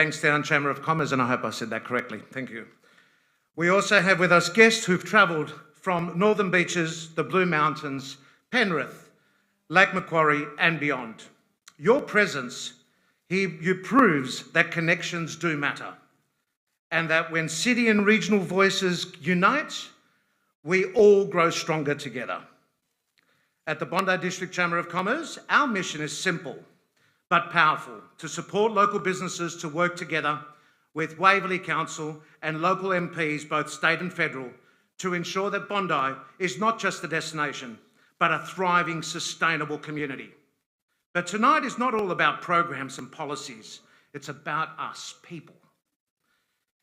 Bankstown Chamber of Commerce, and I hope I said that correctly. Thank you. We also have with us guests who've travelled from Northern Beaches, the Blue Mountains, Penrith, Lake Macquarie and beyond. Your presence here proves that connections do matter, and that when city and regional voices unite, we all grow stronger together. At the Bondi District Chamber of Commerce, our mission is simple but powerful: to support local businesses to work together with Waverley Council and local MPs, both state and federal, to ensure that Bondi is not just a destination, but a thriving, sustainable community. But tonight is not all about programs and policies. It's about us, people.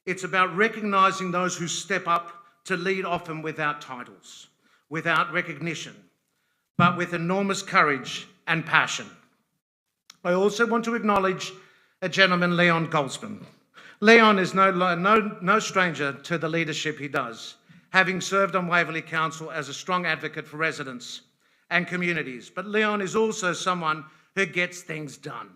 It's about recognising those who step up to lead, often without titles, without recognition, but with enormous courage and passion. I also want to acknowledge a gentleman, Leon Goldsman. Leon is no stranger to the leadership he does, having served on Waverley Council as a strong advocate for residents and communities. But Leon is also someone who gets things done.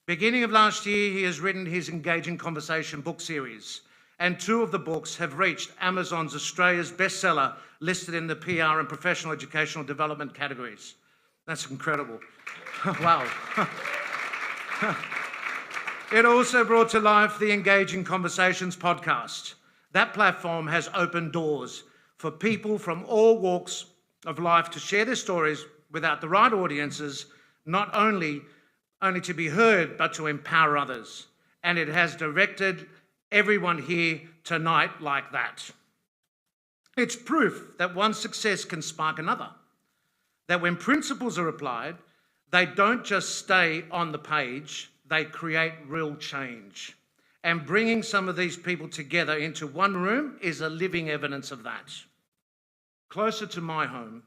Beginning of last year, he has written his Engaging Conversation book series, and 2 of the books have reached Amazon's Australia's bestseller, listed in the PR and professional educational development categories. That's incredible. Wow. It also brought to life the Engaging Conversations podcast. That platform has opened doors for people from all walks of life to share their stories without the right audiences, not only to be heard, but to empower others. And it has directed everyone here tonight like that. It's proof that one success can spark another, that when principles are applied, they don't just stay on the page, they create real change. And bringing some of these people together into one room is a living evidence of that. Closer to my home,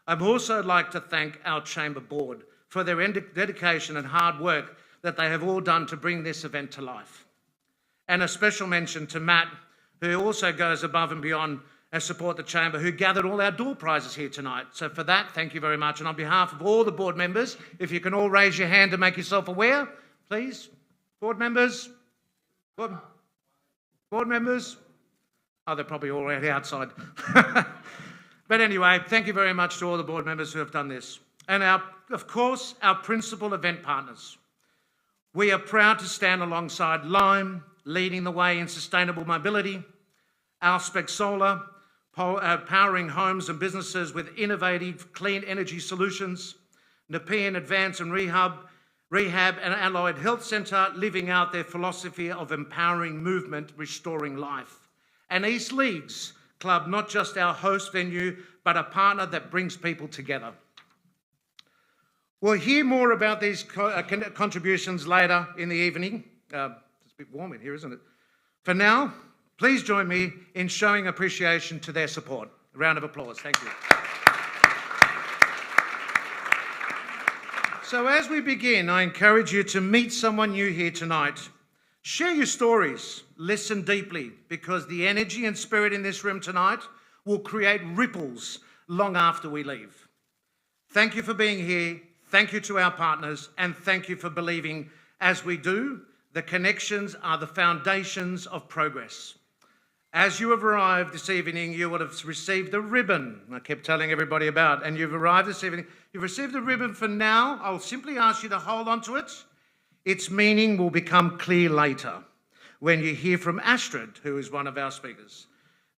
I'd also like to thank our Chamber Board for their dedication and hard work that they have all done to bring this event to life. And a special mention to Matt, who also goes above and beyond and support the Chamber, who gathered all our door prizes here tonight. So for that, thank you very much. And on behalf of all the board members, if you can all raise your hand to make yourself aware, please. Board members? Board members? Oh, they're probably already outside. But anyway, thank you very much to all the board members who have done this. And of course, our principal event partners. We are proud to stand alongside Lime, leading the way in sustainable mobility, Alspec Solar, powering homes and businesses with innovative clean energy solutions, Nepean Advance and Rehab and Allied Health Centre, living out their philosophy of empowering movement, restoring life. And East Leagues Club, not just our host venue, but a partner that brings people together. We'll hear more about these contributions later in the evening. It's a bit warm in here, isn't it? For now, please join me in showing appreciation to their support. A round of applause. Thank you. So as we begin, I encourage you to meet someone new here tonight. Share your stories. Listen deeply, because the energy and spirit in this room tonight will create ripples long after we leave. Thank you for being here. Thank you to our partners, and thank you for believing, as we do, the connections are the foundations of progress. As you have arrived this evening, you would have received a ribbon I kept telling everybody about, and you've arrived this evening. You've received a ribbon for now. I'll simply ask you to hold on to it. Its meaning will become clear later when you hear from Astrid, who is one of our speakers.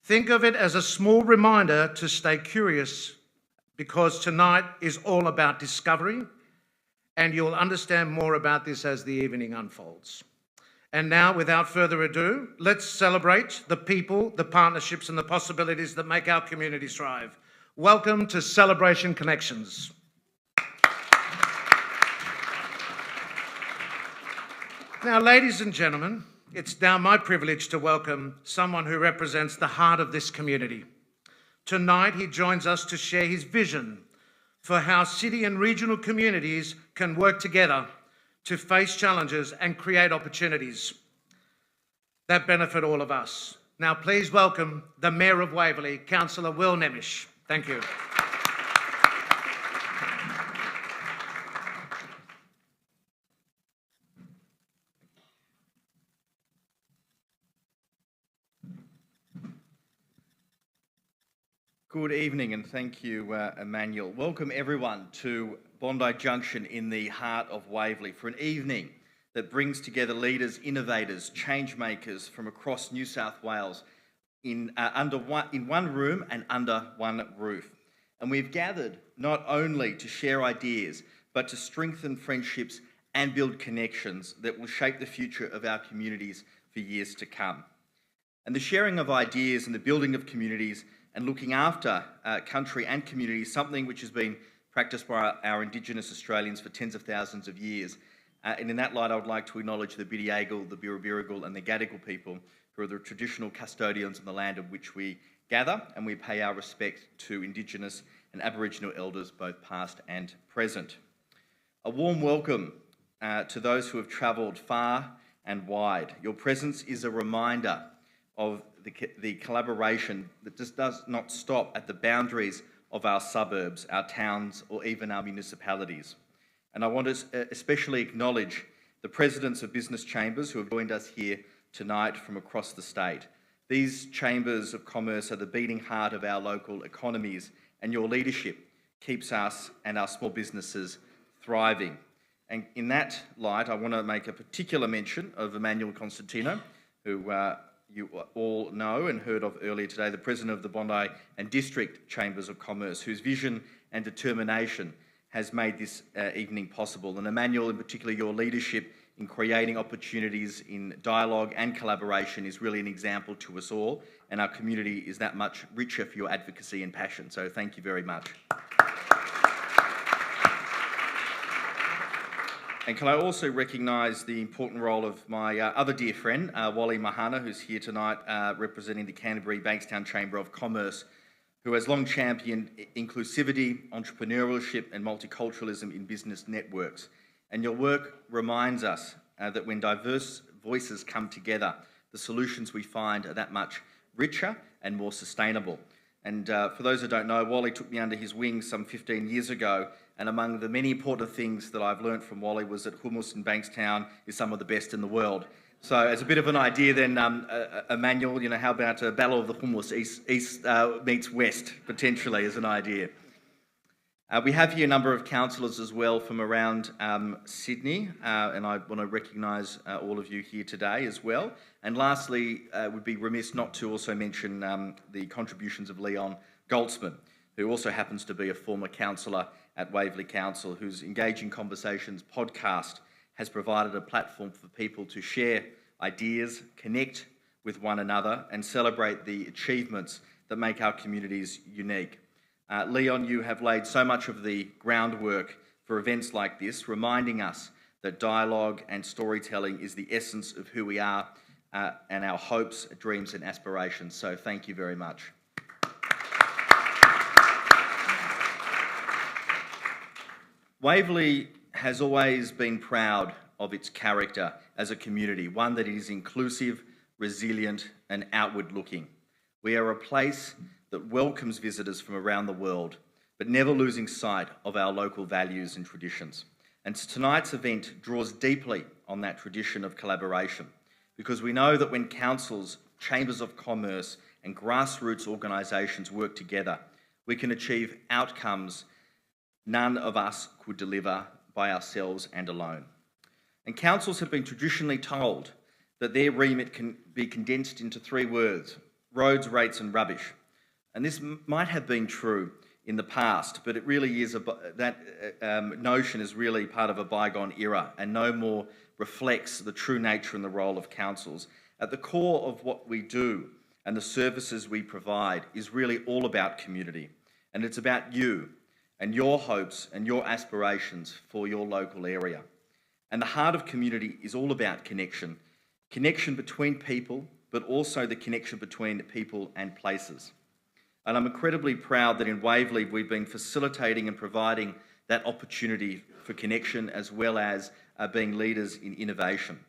Think of it as a small reminder to stay curious, because tonight is all about discovery, and you'll understand more about this as the evening unfolds. And now, without further ado, let's celebrate the people, the partnerships, and the possibilities that make our community thrive. Welcome to Celebration Connections. Now, ladies and gentlemen, it's now my privilege to welcome someone who represents the heart of this community. Tonight, he joins us to share his vision for how city and regional communities can work together to face challenges and create opportunities that benefit all of us. Now, please welcome the Mayor of Waverley, Councillor Will Nemish. Thank you. Good evening and thank you, Emmanuel. Welcome everyone to Bondi Junction in the heart of Waverley for an evening that brings together leaders, innovators, change makers from across New South Wales in one room and under one roof. And we've gathered not only to share ideas, but to strengthen friendships and build connections that will shape the future of our communities for years to come. And the sharing of ideas and the building of communities and looking after country and community is something which has been practiced by our Indigenous Australians for tens of thousands of years. And in that light, I would like to acknowledge the Bidyagal, the Birrabirragal and the Gadigal people who are the traditional custodians of the land on which we gather, and we pay our respect to Indigenous and Aboriginal elders, both past and present. A warm welcome to those who have travelled far and wide. Your presence is a reminder of the collaboration that just does not stop at the boundaries of our suburbs, our towns, or even our municipalities. And I want to especially acknowledge the presidents of business chambers who have joined us here tonight from across the state. These chambers of commerce are the beating heart of our local economies, and your leadership keeps us and our small businesses thriving. And in that light, I want to make a particular mention of Emmanuel Constantino, who you all know and heard of earlier today, the President of the Bondi and District Chambers of Commerce, whose vision and determination has made this evening possible. And Emmanuel, in particular, your leadership in creating opportunities in dialogue and collaboration is really an example to us all, and our community is that much richer for your advocacy and passion. So thank you very much. And can I also recognise the important role of my other dear friend, Wally Mahana, who's here tonight representing the Canterbury Bankstown Chamber of Commerce, who has long championed inclusivity, entrepreneurship and multiculturalism in business networks. And your work reminds us that when diverse voices come together, the solutions we find are that much richer and more sustainable. And for those who don't know, Wally took me under his wing some 15 years ago, and among the many important things that I've learned from Wally was that hummus in Bankstown is some of the best in the world. So as a bit of an idea then, Emmanuel, how about a battle of the hummus, east meets west, potentially, as an idea. We have here a number of councillors as well from around Sydney, and I want to recognise all of you here today as well. And lastly, would be remiss not to also mention the contributions of Leon Goldsman, who also happens to be a former councillor at Waverley Council, whose Engaging Conversations podcast has provided a platform for people to share ideas, connect with one another, and celebrate the achievements that make our communities unique. Leon, you have laid so much of the groundwork for events like this, reminding us that dialogue and storytelling is the essence of who we are and our hopes, dreams and aspirations. So thank you very much. Waverley has always been proud of its character as a community, one that is inclusive, resilient and outward-looking. We are a place that welcomes visitors from around the world, but never losing sight of our local values and traditions. And tonight's event draws deeply on that tradition of collaboration, because we know that when councils, chambers of commerce and grassroots organisations work together, we can achieve outcomes none of us could deliver by ourselves and alone. And councils have been traditionally told that their remit can be condensed into 3 words: roads, rates and rubbish. And this might have been true in the past, but it really is that notion is really part of a bygone era and no more reflects the true nature and the role of councils. At the core of what we do and the services we provide is really all about community, and it's about you and your hopes and your aspirations for your local area. And the heart of community is all about connection. Connection between people, but also the connection between people and places. And I'm incredibly proud that in Waverley we've been facilitating and providing that opportunity for connection, as well as being leaders in innovation.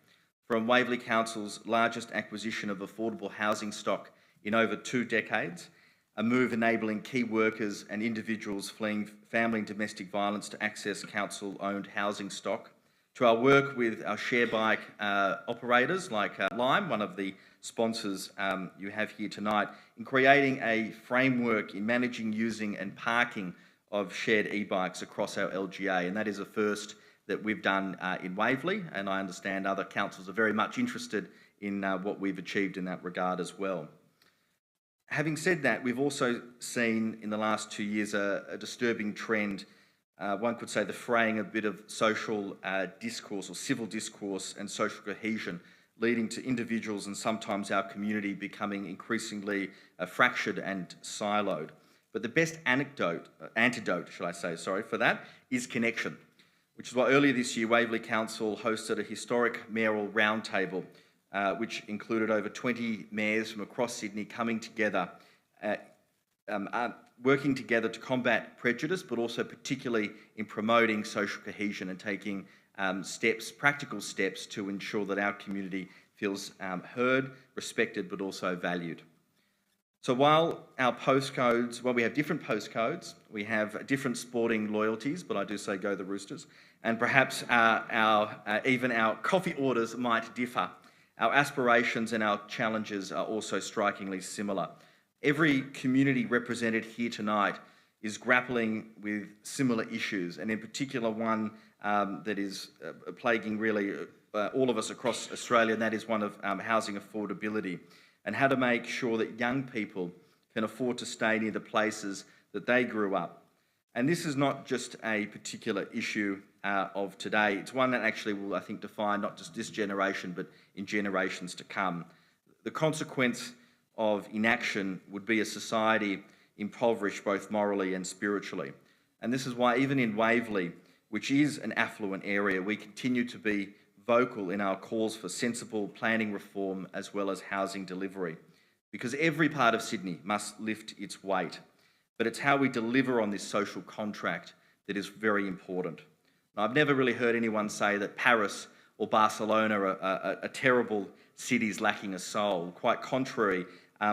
From Waverley Council's largest acquisition of affordable housing stock in over 2 decades, a move enabling key workers and individuals fleeing family and domestic violence to access council-owned housing stock, to our work with our share bike operators like Lime, one of the sponsors you have here tonight, in creating a framework in managing, using and parking of shared e-bikes across our LGA. And that is a first that we've done in Waverley, and I understand other councils are very much interested in what we've achieved in that regard as well. Having said that, we've also seen in the last 2 years a disturbing trend, one could say the fraying a bit of social discourse or civil discourse and social cohesion, leading to individuals and sometimes our community becoming increasingly fractured and siloed. But the best antidote, for that is connection, which is why earlier this year Waverley Council hosted a historic mayoral roundtable which included over 20 mayors from across Sydney coming together, working together to combat prejudice, but also particularly in promoting social cohesion and taking practical steps to ensure that our community feels heard, respected, but also valued. So while we have different postcodes, we have different sporting loyalties, but I do say go the Roosters, and perhaps even our coffee orders might differ, our aspirations and our challenges are also strikingly similar. Every community represented here tonight is grappling with similar issues, and in particular one that is plaguing really all of us across Australia, and that is one of housing affordability, and how to make sure that young people can afford to stay near the places that they grew up. And this is not just a particular issue of today. It's one that actually will, I think, define not just this generation, but in generations to come. The consequence of inaction would be a society impoverished both morally and spiritually. And this is why even in Waverley, which is an affluent area, we continue to be vocal in our calls for sensible planning reform as well as housing delivery. Because every part of Sydney must lift its weight, but it's how we deliver on this social contract that is very important. Now, I've never really heard anyone say that Paris or Barcelona are terrible cities lacking a soul. Quite contrary,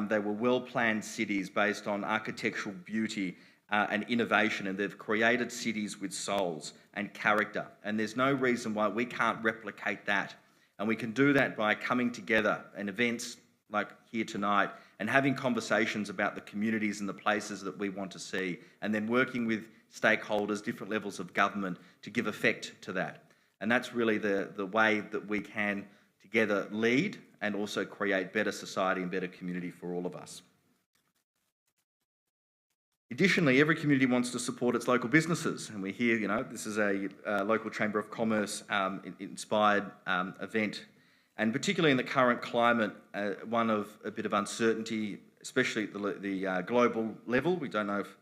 they were well-planned cities based on architectural beauty and innovation, and they've created cities with souls and character. And there's no reason why we can't replicate that. And we can do that by coming together in events like here tonight and having conversations about the communities and the places that we want to see, and then working with stakeholders, different levels of government to give effect to that. And that's really the way that we can together lead and also create better society and better community for all of us. Additionally, every community wants to support its local businesses, and we hear, this is a local Chamber of Commerce inspired event, and particularly in the current climate, one of a bit of uncertainty, especially at the global level. We don't know if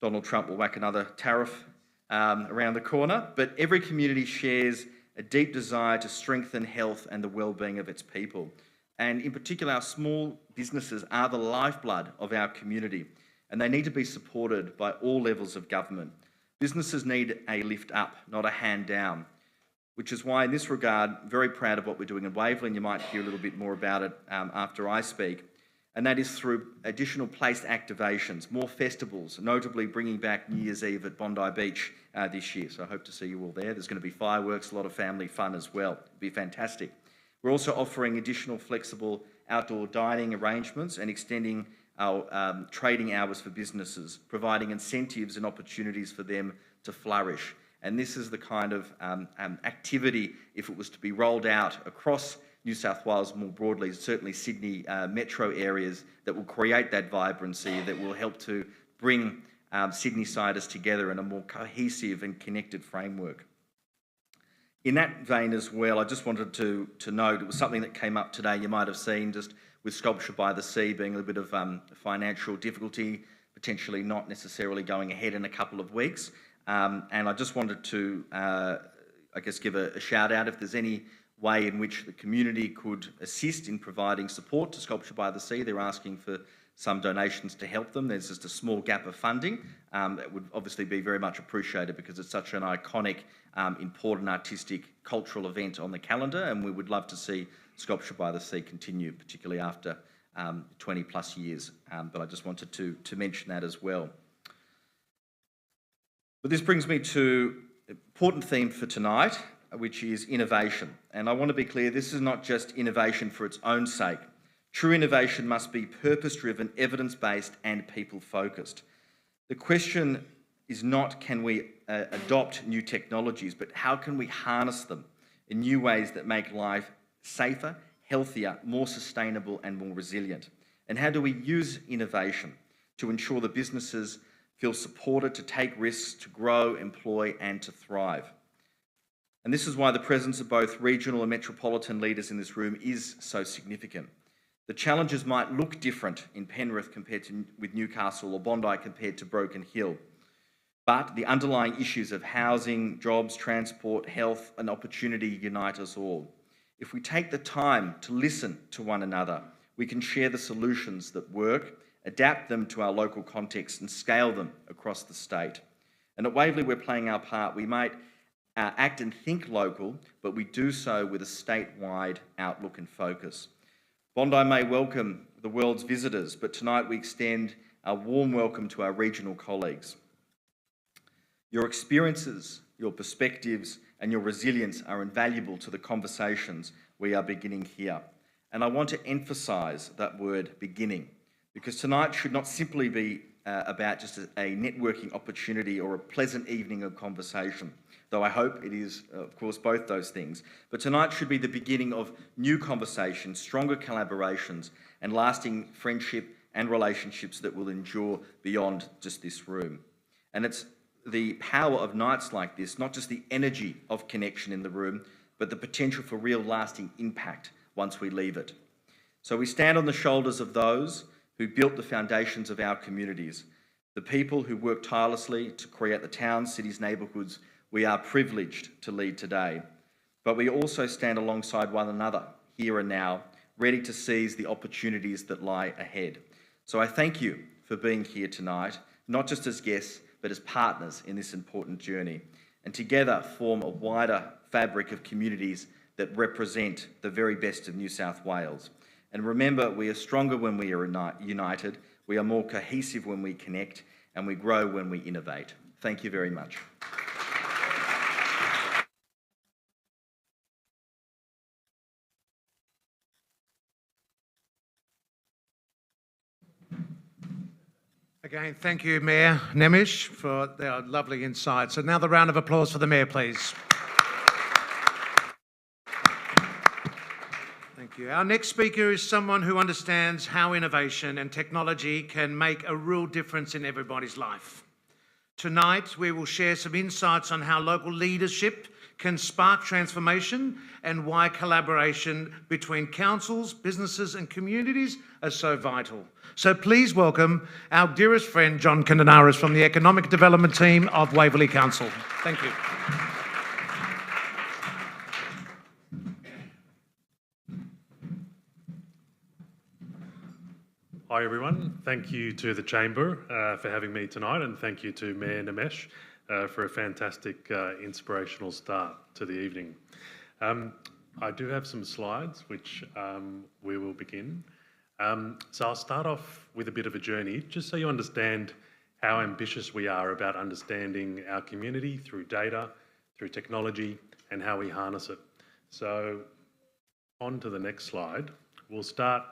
Donald Trump will whack another tariff around the corner, but every community shares a deep desire to strengthen health and the well-being of its people. And in particular, our small businesses are the lifeblood of our community, and they need to be supported by all levels of government. Businesses need a lift up, not a hand down, which is why in this regard, very proud of what we're doing in Waverley, and you might hear a little bit more about it after I speak. And that is through additional place activations, more festivals, notably bringing back New Year's Eve at Bondi Beach this year. So I hope to see you all there. There's going to be fireworks, a lot of family fun as well. It'll be fantastic. We're also offering additional flexible outdoor dining arrangements and extending our trading hours for businesses, providing incentives and opportunities for them to flourish. And this is the kind of activity, if it was to be rolled out across New South Wales more broadly, certainly Sydney metro areas, that will create that vibrancy, that will help to bring Sydney-siders together in a more cohesive and connected framework. In that vein as well, I just wanted to note, it was something that came up today, you might have seen, just with Sculpture by the Sea being a little bit of financial difficulty, potentially not necessarily going ahead in a couple of weeks. And I just wanted to, give a shout out if there's any way in which the community could assist in providing support to Sculpture by the Sea. They're asking for some donations to help them. There's just a small gap of funding that would obviously be very much appreciated because it's such an iconic, important artistic, cultural event on the calendar, and we would love to see Sculpture by the Sea continue, particularly after 20 plus years. But I just wanted to mention that as well. But this brings me to an important theme for tonight, which is innovation. And I want to be clear, this is not just innovation for its own sake. True innovation must be purpose-driven, evidence-based, and people-focused. The question is not can we adopt new technologies, but how can we harness them in new ways that make life safer, healthier, more sustainable, and more resilient? And how do we use innovation to ensure that businesses feel supported to take risks, to grow, employ, and to thrive? And this is why the presence of both regional and metropolitan leaders in this room is so significant. The challenges might look different in Penrith compared to with Newcastle, or Bondi compared to Broken Hill. But the underlying issues of housing, jobs, transport, health, and opportunity unite us all. If we take the time to listen to one another, we can share the solutions that work, adapt them to our local context, and scale them across the state. And at Waverley, we're playing our part. We might act and think local, but we do so with a statewide outlook and focus. Bondi may welcome the world's visitors, but tonight we extend a warm welcome to our regional colleagues. Your experiences, your perspectives, and your resilience are invaluable to the conversations we are beginning here. And I want to emphasise that word, beginning, because tonight should not simply be about just a networking opportunity or a pleasant evening of conversation, though I hope it is, of course, both those things. But tonight should be the beginning of new conversations, stronger collaborations, and lasting friendship and relationships that will endure beyond just this room. And it's the power of nights like this, not just the energy of connection in the room, but the potential for real lasting impact once we leave it. So we stand on the shoulders of those who built the foundations of our communities, the people who work tirelessly to create the towns, cities, neighbourhoods we are privileged to lead today. But we also stand alongside one another, here and now, ready to seize the opportunities that lie ahead. So I thank you for being here tonight, not just as guests, but as partners in this important journey, and together form a wider fabric of communities that represent the very best of New South Wales. And remember, we are stronger when we are united, we are more cohesive when we connect, and we grow when we innovate. Thank you very much. Again, thank you, Mayor Nemish, for their lovely insights. So now the round of applause for the Mayor, please. Thank you. Our next speaker is someone who understands how innovation and technology can make a real difference in everybody's life. Tonight, we will share some insights on how local leadership can spark transformation and why collaboration between councils, businesses and communities are so vital. So please welcome our dearest friend, John Candanaris from the Economic Development Team of Waverley Council. Thank you. Hi everyone, thank you to the Chamber for having me tonight, and thank you to Mayor Nimesh for a fantastic inspirational start to the evening. I do have some slides which we will begin. So I'll start off with a bit of a journey, just so you understand how ambitious we are about understanding our community through data, through technology, and how we harness it. So on to the next slide. We'll start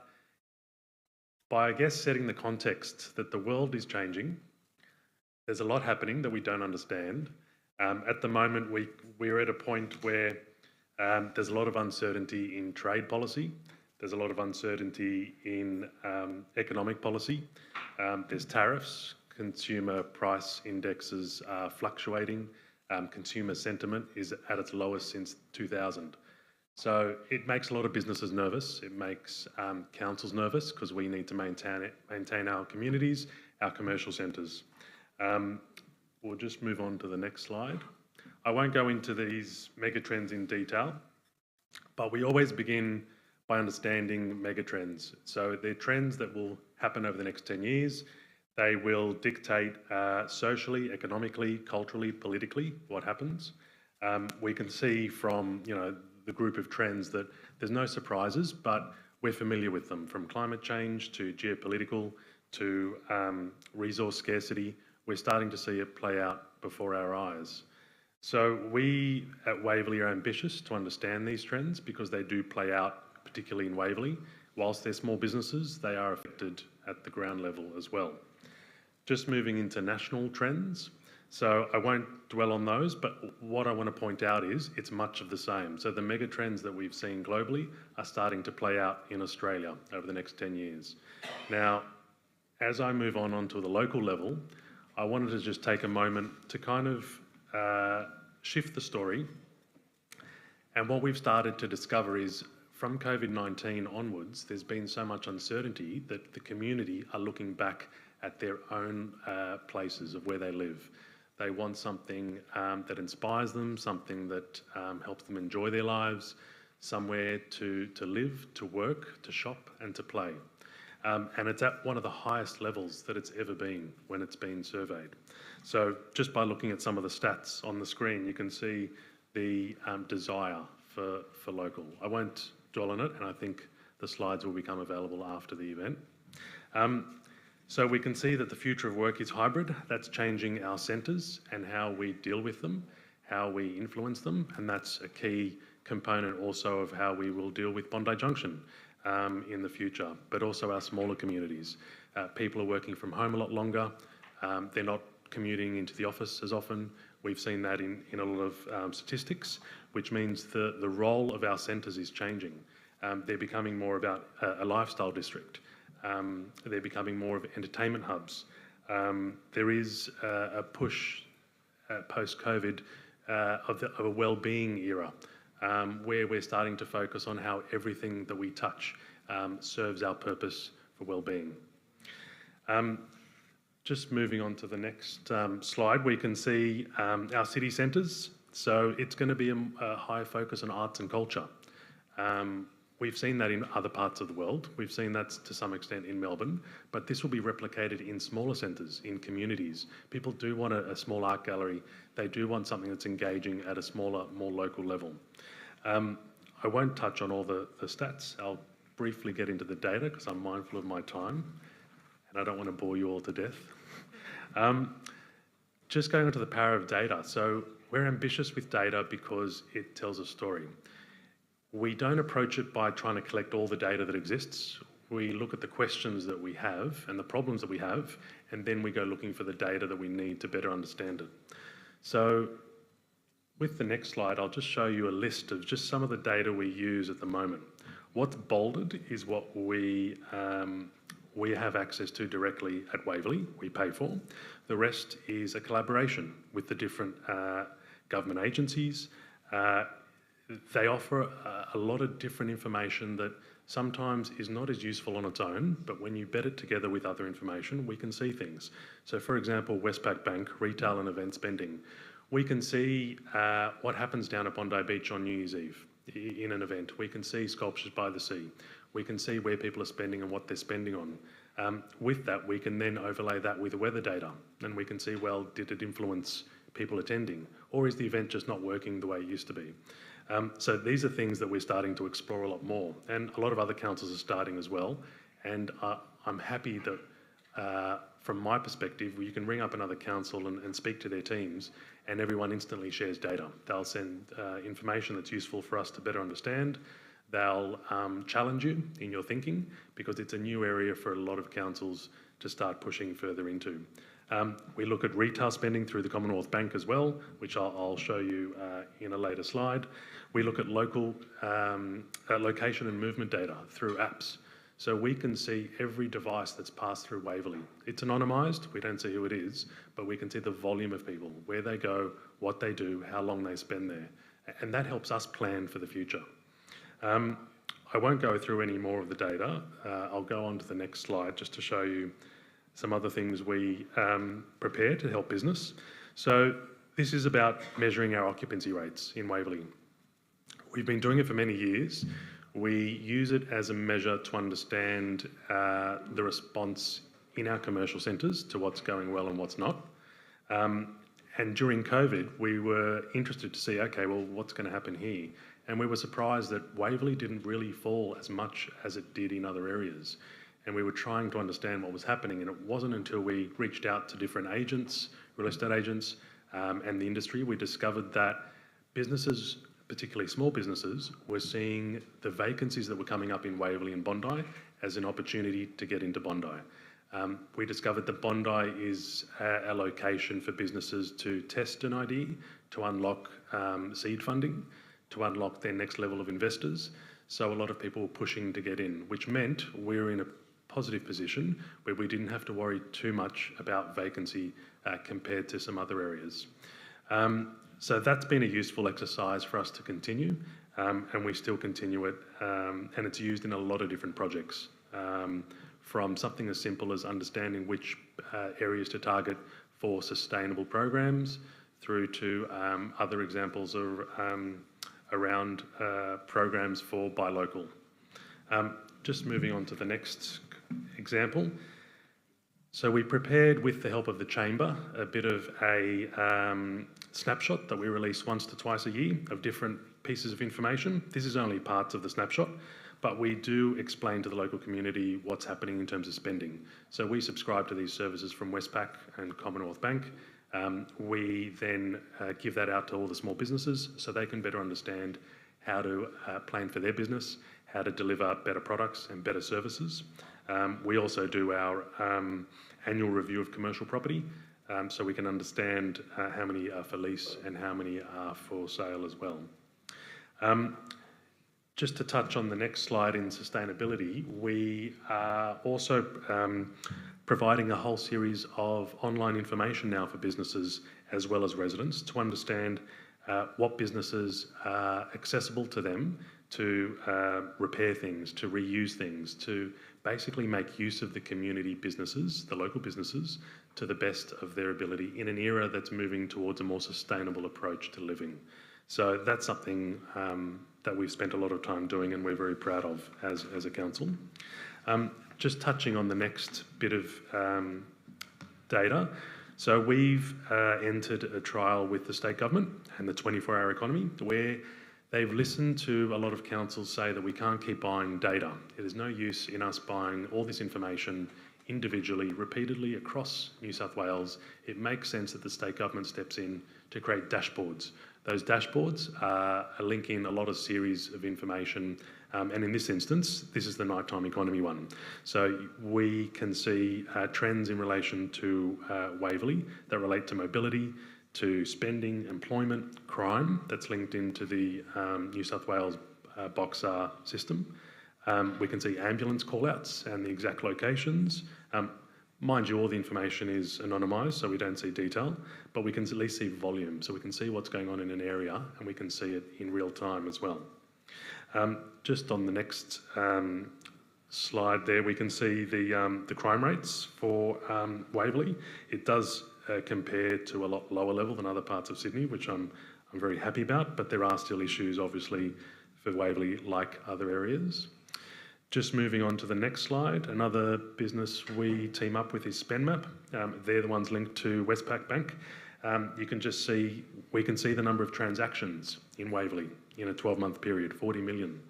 by, I guess, setting the context that the world is changing. There's a lot happening that we don't understand. At the moment, we're at a point where there's a lot of uncertainty in trade policy. There's a lot of uncertainty in economic policy. There's tariffs. Consumer price indexes are fluctuating. Consumer sentiment is at its lowest since 2000. So it makes a lot of businesses nervous. It makes councils nervous because we need to maintain our communities, our commercial centres. We'll just move on to the next slide. I won't go into these megatrends in detail, but we always begin by understanding megatrends. So they're trends that will happen over the next 10 years. They will dictate socially, economically, culturally, politically what happens. We can see from the group of trends that there's no surprises, but we're familiar with them, from climate change to geopolitical to resource scarcity. We're starting to see it play out before our eyes. So we at Waverley are ambitious to understand these trends because they do play out, particularly in Waverley. Whilst they're small businesses, they are affected at the ground level as well. Just moving into national trends. So I won't dwell on those, but what I want to point out is it's much of the same. So the mega trends that we've seen globally are starting to play out in Australia over the next 10 years. Now, as I move on onto the local level, I wanted to just take a moment to kind of shift the story. And what we've started to discover is from COVID-19 onwards, there's been so much uncertainty that the community are looking back at their own places of where they live. They want something that inspires them, something that helps them enjoy their lives, somewhere to live, to work, to shop and to play. And it's at one of the highest levels that it's ever been when it's been surveyed. So just by looking at some of the stats on the screen, you can see the desire for local. I won't dwell on it, and I think the slides will become available after the event. So we can see that the future of work is hybrid. That's changing our centres and how we deal with them, how we influence them, and that's a key component also of how we will deal with Bondi Junction in the future, but also our smaller communities. People are working from home a lot longer. They're not commuting into the office as often. We've seen that in a lot of statistics, which means the role of our centres is changing. They're becoming more about a lifestyle district. They're becoming more of entertainment hubs. There is a push post-COVID of a well-being era, where we're starting to focus on how everything that we touch serves our purpose for well-being. Just moving on to the next slide, we can see our city centres. So it's going to be a high focus on arts and culture. We've seen that in other parts of the world. We've seen that to some extent in Melbourne, but this will be replicated in smaller centres, in communities. People do want a small art gallery. They do want something that's engaging at a smaller, more local level. I won't touch on all the stats. I'll briefly get into the data because I'm mindful of my time and I don't want to bore you all to death. Just going into the power of data. So we're ambitious with data because it tells a story. We don't approach it by trying to collect all the data that exists. We look at the questions that we have and the problems that we have, and then we go looking for the data that we need to better understand it. So with the next slide, I'll just show you a list of just some of the data we use at the moment. What's bolded is what we have access to directly at Waverley, we pay for. The rest is a collaboration with the different government agencies. They offer a lot of different information that sometimes is not as useful on its own, but when you bet it together with other information, we can see things. So for example, Westpac Bank, retail and event spending. We can see what happens down at Bondi Beach on New Year's Eve in an event. We can see sculptures by the sea. We can see where people are spending and what they're spending on. With that, we can then overlay that with the weather data, and we can see, well, did it influence people attending, or is the event just not working the way it used to be? So these are things that we're starting to explore a lot more, and a lot of other councils are starting as well. And I'm happy that, from my perspective, you can ring up another council and speak to their teams, and everyone instantly shares data. They'll send information that's useful for us to better understand. They'll challenge you in your thinking because it's a new area for a lot of councils to start pushing further into. We look at retail spending through the Commonwealth Bank as well, which I'll show you in a later slide. We look at local location and movement data through apps. So we can see every device that's passed through Waverley. It's anonymised, we don't see who it is, but we can see the volume of people, where they go, what they do, how long they spend there. And that helps us plan for the future. I won't go through any more of the data. I'll go on to the next slide just to show you some other things we prepare to help business. So this is about measuring our occupancy rates in Waverley. We've been doing it for many years. We use it as a measure to understand the response in our commercial centres to what's going well and what's not. And during COVID, we were interested to see, okay, well, what's going to happen here? And we were surprised that Waverley didn't really fall as much as it did in other areas. And we were trying to understand what was happening, and it wasn't until we reached out to different agents, real estate agents, and the industry, we discovered that businesses, particularly small businesses, were seeing the vacancies that were coming up in Waverley and Bondi as an opportunity to get into Bondi. We discovered that Bondi is a location for businesses to test an idea, to unlock seed funding, to unlock their next level of investors. So a lot of people were pushing to get in, which meant we were in a positive position where we didn't have to worry too much about vacancy compared to some other areas. So that's been a useful exercise for us to continue, and we still continue it, and it's used in a lot of different projects, from something as simple as understanding which areas to target for sustainable programs, through to other examples of, around programs for buy local. Just moving on to the next example. So we prepared, with the help of the Chamber, a bit of a snapshot that we release once to twice a year of different pieces of information. This is only parts of the snapshot, but we do explain to the local community what's happening in terms of spending. So we subscribe to these services from Westpac and Commonwealth Bank. We then give that out to all the small businesses so they can better understand how to plan for their business, how to deliver better products and better services. We also do our annual review of commercial property, so we can understand how many are for lease and how many are for sale as well. Just to touch on the next slide in sustainability, we are also providing a whole series of online information now for businesses as well as residents to understand what businesses are accessible to them to repair things, to reuse things, to basically make use of the community businesses, the local businesses, to the best of their ability in an era that's moving towards a more sustainable approach to living. So that's something that we've spent a lot of time doing and we're very proud of as a council. Just touching on the next bit of data. So we've entered a trial with the state government and the 24-hour economy where they've listened to a lot of councils say that we can't keep buying data. There's no use in us buying all this information individually, repeatedly across New South Wales. It makes sense that the state government steps in to create dashboards. Those dashboards are linking a lot of series of information, and in this instance, this is the nighttime economy one. So we can see trends in relation to Waverley that relate to mobility, to spending, employment, crime that's linked into the New South Wales Boxar system. We can see ambulance call-outs and the exact locations. Mind you, all the information is anonymised, so we don't see detail, but we can at least see volume, so we can see what's going on in an area and we can see it in real time as well. Just on the next slide there, we can see the crime rates for Waverley. It does compare to a lot lower level than other parts of Sydney, which I'm very happy about, but there are still issues obviously for Waverley like other areas. Just moving on to the next slide, another business we team up with is SpendMap. They're the ones linked to Westpac Bank. You can just see, we can see the number of transactions in Waverley in a 12-month period, 40 million.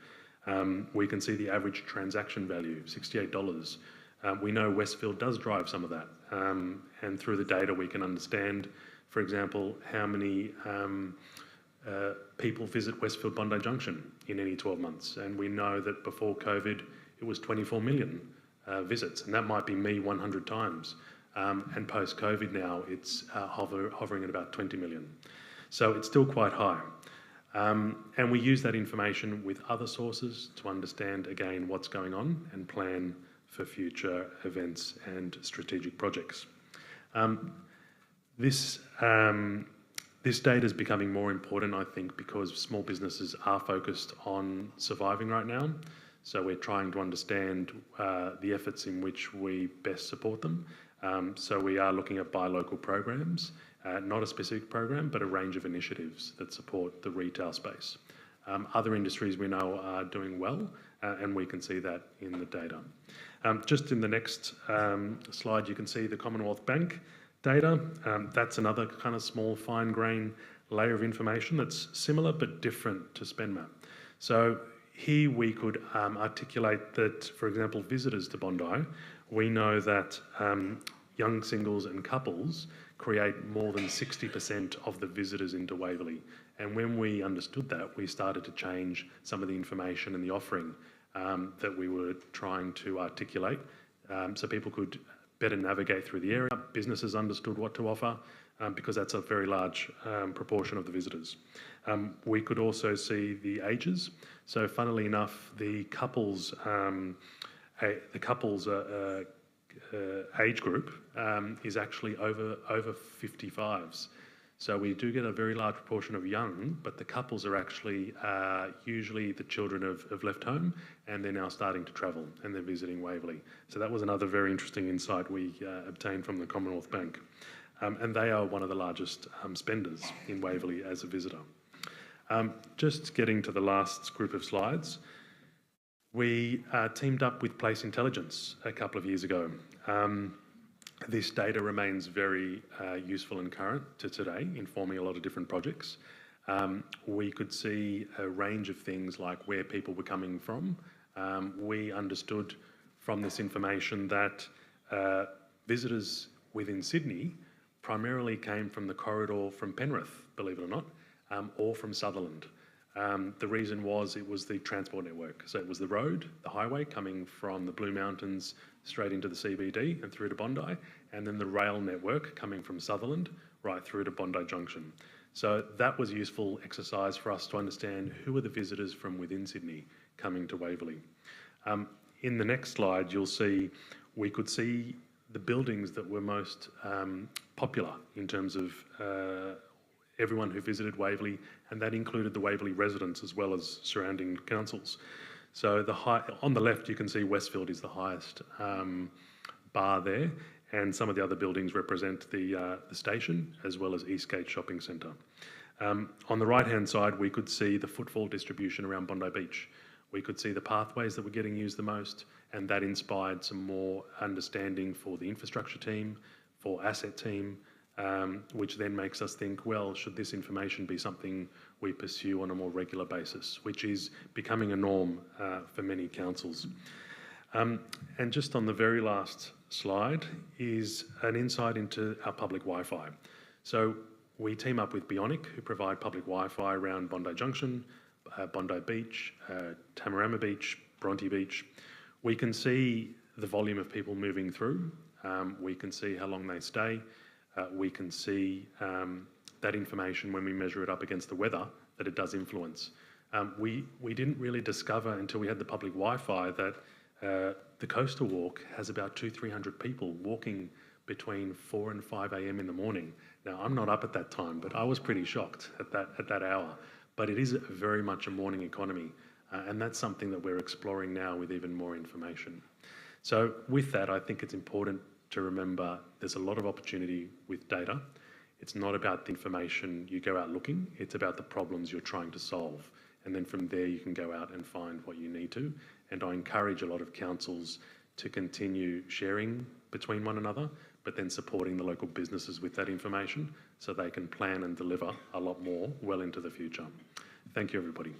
We can see the average transaction value, $68. We know Westfield does drive some of that. And through the data we can understand, for example, how many people visit Westfield Bondi Junction in any 12 months. And we know that before COVID, it was 24 million visits, and that might be me 100 times. And post-COVID now, it's hovering at about 20 million. So it's still quite high. And we use that information with other sources to understand, again, what's going on and plan for future events and strategic projects. This data is becoming more important, I think, because small businesses are focused on surviving right now. So we're trying to understand the efforts in which we best support them. So we are looking at buy local programs, not a specific program, but a range of initiatives that support the retail space. Other industries we know are doing well, and we can see that in the data. Just in the next slide, you can see the Commonwealth Bank data. That's another kind of small fine grain layer of information that's similar but different to SpendMap. So here we could articulate that, for example, visitors to Bondi, we know that young singles and couples create more than 60% of the visitors into Waverley. And when we understood that, we started to change some of the information and the offering that we were trying to articulate so people could better navigate through the area. Businesses understood what to offer because that's a very large proportion of the visitors. We could also see the ages. So funnily enough, the couples age group is actually over 55s. So we do get a very large proportion of young, but the couples are actually usually the children have left home and they're now starting to travel and they're visiting Waverley. So that was another very interesting insight we obtained from the Commonwealth Bank. And they are one of the largest spenders in Waverley as a visitor. Just getting to the last group of slides, we teamed up with Place Intelligence a couple of years ago. This data remains very useful and current to today, informing a lot of different projects. We could see a range of things like where people were coming from. We understood from this information that visitors within Sydney primarily came from the corridor from Penrith, believe it or not, or from Sutherland. The reason was it was the transport network. So it was the road, the highway coming from the Blue Mountains straight into the CBD and through to Bondi, and then the rail network coming from Sutherland right through to Bondi Junction. So that was a useful exercise for us to understand who are the visitors from within Sydney coming to Waverley. In the next slide, you'll see we could see the buildings that were most popular in terms of everyone who visited Waverley, and that included the Waverley residents as well as surrounding councils. So on the left, you can see Westfield is the highest bar there, and some of the other buildings represent the station as well as Eastgate Shopping Centre. On the right-hand side, we could see the footfall distribution around Bondi Beach. We could see the pathways that were getting used the most, and that inspired some more understanding for the infrastructure team, for asset team, which then makes us think, well, should this information be something we pursue on a more regular basis, which is becoming a norm for many councils. And just on the very last slide is an insight into our public Wi-Fi. So we team up with Bionic, who provide public Wi-Fi around Bondi Junction, Bondi Beach, Tamarama Beach, Bronte Beach. We can see the volume of people moving through. We can see how long they stay. We can see that information when we measure it up against the weather, that it does influence. We didn't really discover until we had the public Wi-Fi that the Coastal Walk has about 200-300 people walking between 4 and 5 a.m. in the morning. Now, I'm not up at that time, but I was pretty shocked at that hour. But it is very much a morning economy, and that's something that we're exploring now with even more information. So with that, I think it's important to remember there's a lot of opportunity with data. It's not about the information you go out looking, it's about the problems you're trying to solve. And then from there, you can go out and find what you need to. And I encourage a lot of councils to continue sharing between one another, but then supporting the local businesses with that information so they can plan and deliver a lot more well into the future. Thank you, everybody.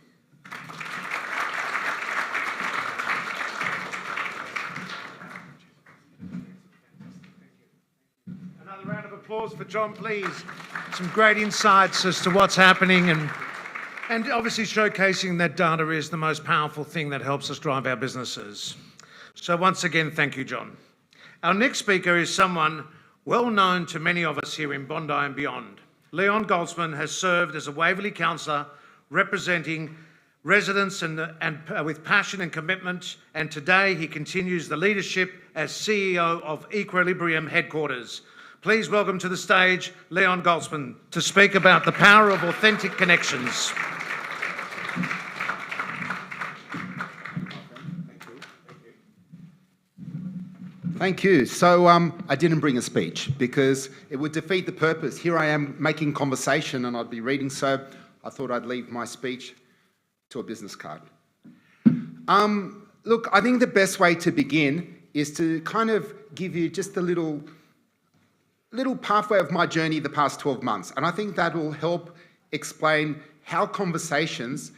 Another round of applause for John, please. Some great insights as to what's happening and obviously showcasing that data is the most powerful thing that helps us drive our businesses. So once again, thank you, John. Our next speaker is someone well known to many of us here in Bondi and beyond. Leon Goldsman has served as a Waverley councillor representing residents and with passion and commitment, and today he continues the leadership as CEO of Equilibrium Headquarters. Please welcome to the stage Leon Goldsman to speak about the power of authentic connections. Thank you. So I didn't bring a speech because it would defeat the purpose. Here I am making conversation and I'd be reading, so I thought I'd leave my speech to a business card. Look, I think the best way to begin is to kind of give you just a little pathway of my journey the past 12 months. And I think that will help explain how conversations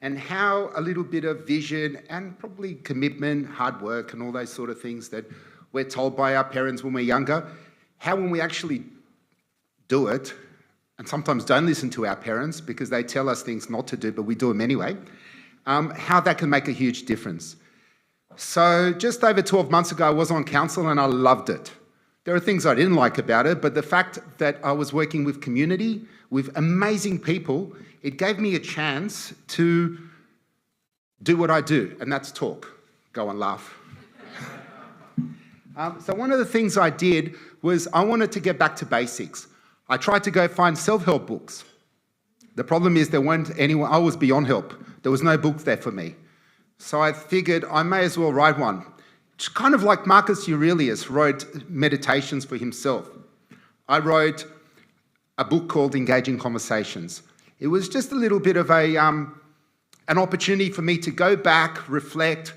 and how a little bit of vision and probably commitment, hard work and all those sort of things that we're told by our parents when we're younger, how when we actually do it, and sometimes don't listen to our parents because they tell us things not to do, but we do them anyway, how that can make a huge difference. So just over 12 months ago, I was on council and I loved it. There are things I didn't like about it, but the fact that I was working with community, with amazing people, it gave me a chance to do what I do, and that's talk. Go and laugh. So one of the things I did was I wanted to get back to basics. I tried to go find self-help books. The problem is there weren't anyone, I was beyond help. There was no book there for me. So I figured I may as well write one. It's kind of like Marcus Aurelius wrote meditations for himself. I wrote a book called Engaging Conversations. It was just a little bit of an opportunity for me to go back, reflect,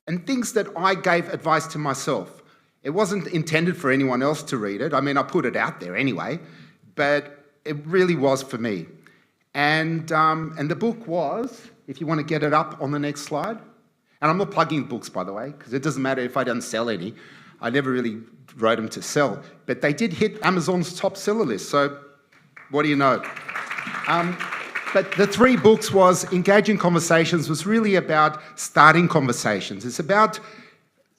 and things that I gave advice to myself. It wasn't intended for anyone else to read it. I mean, I put it out there anyway, but it really was for me. And the book was, if you want to get it up on the next slide, and I'm not plugging books, by the way, because it doesn't matter if I don't sell any. I never really wrote them to sell, but they did hit Amazon's top seller list, so what do you know? But the 3 books was Engaging Conversations was really about starting conversations. It's about,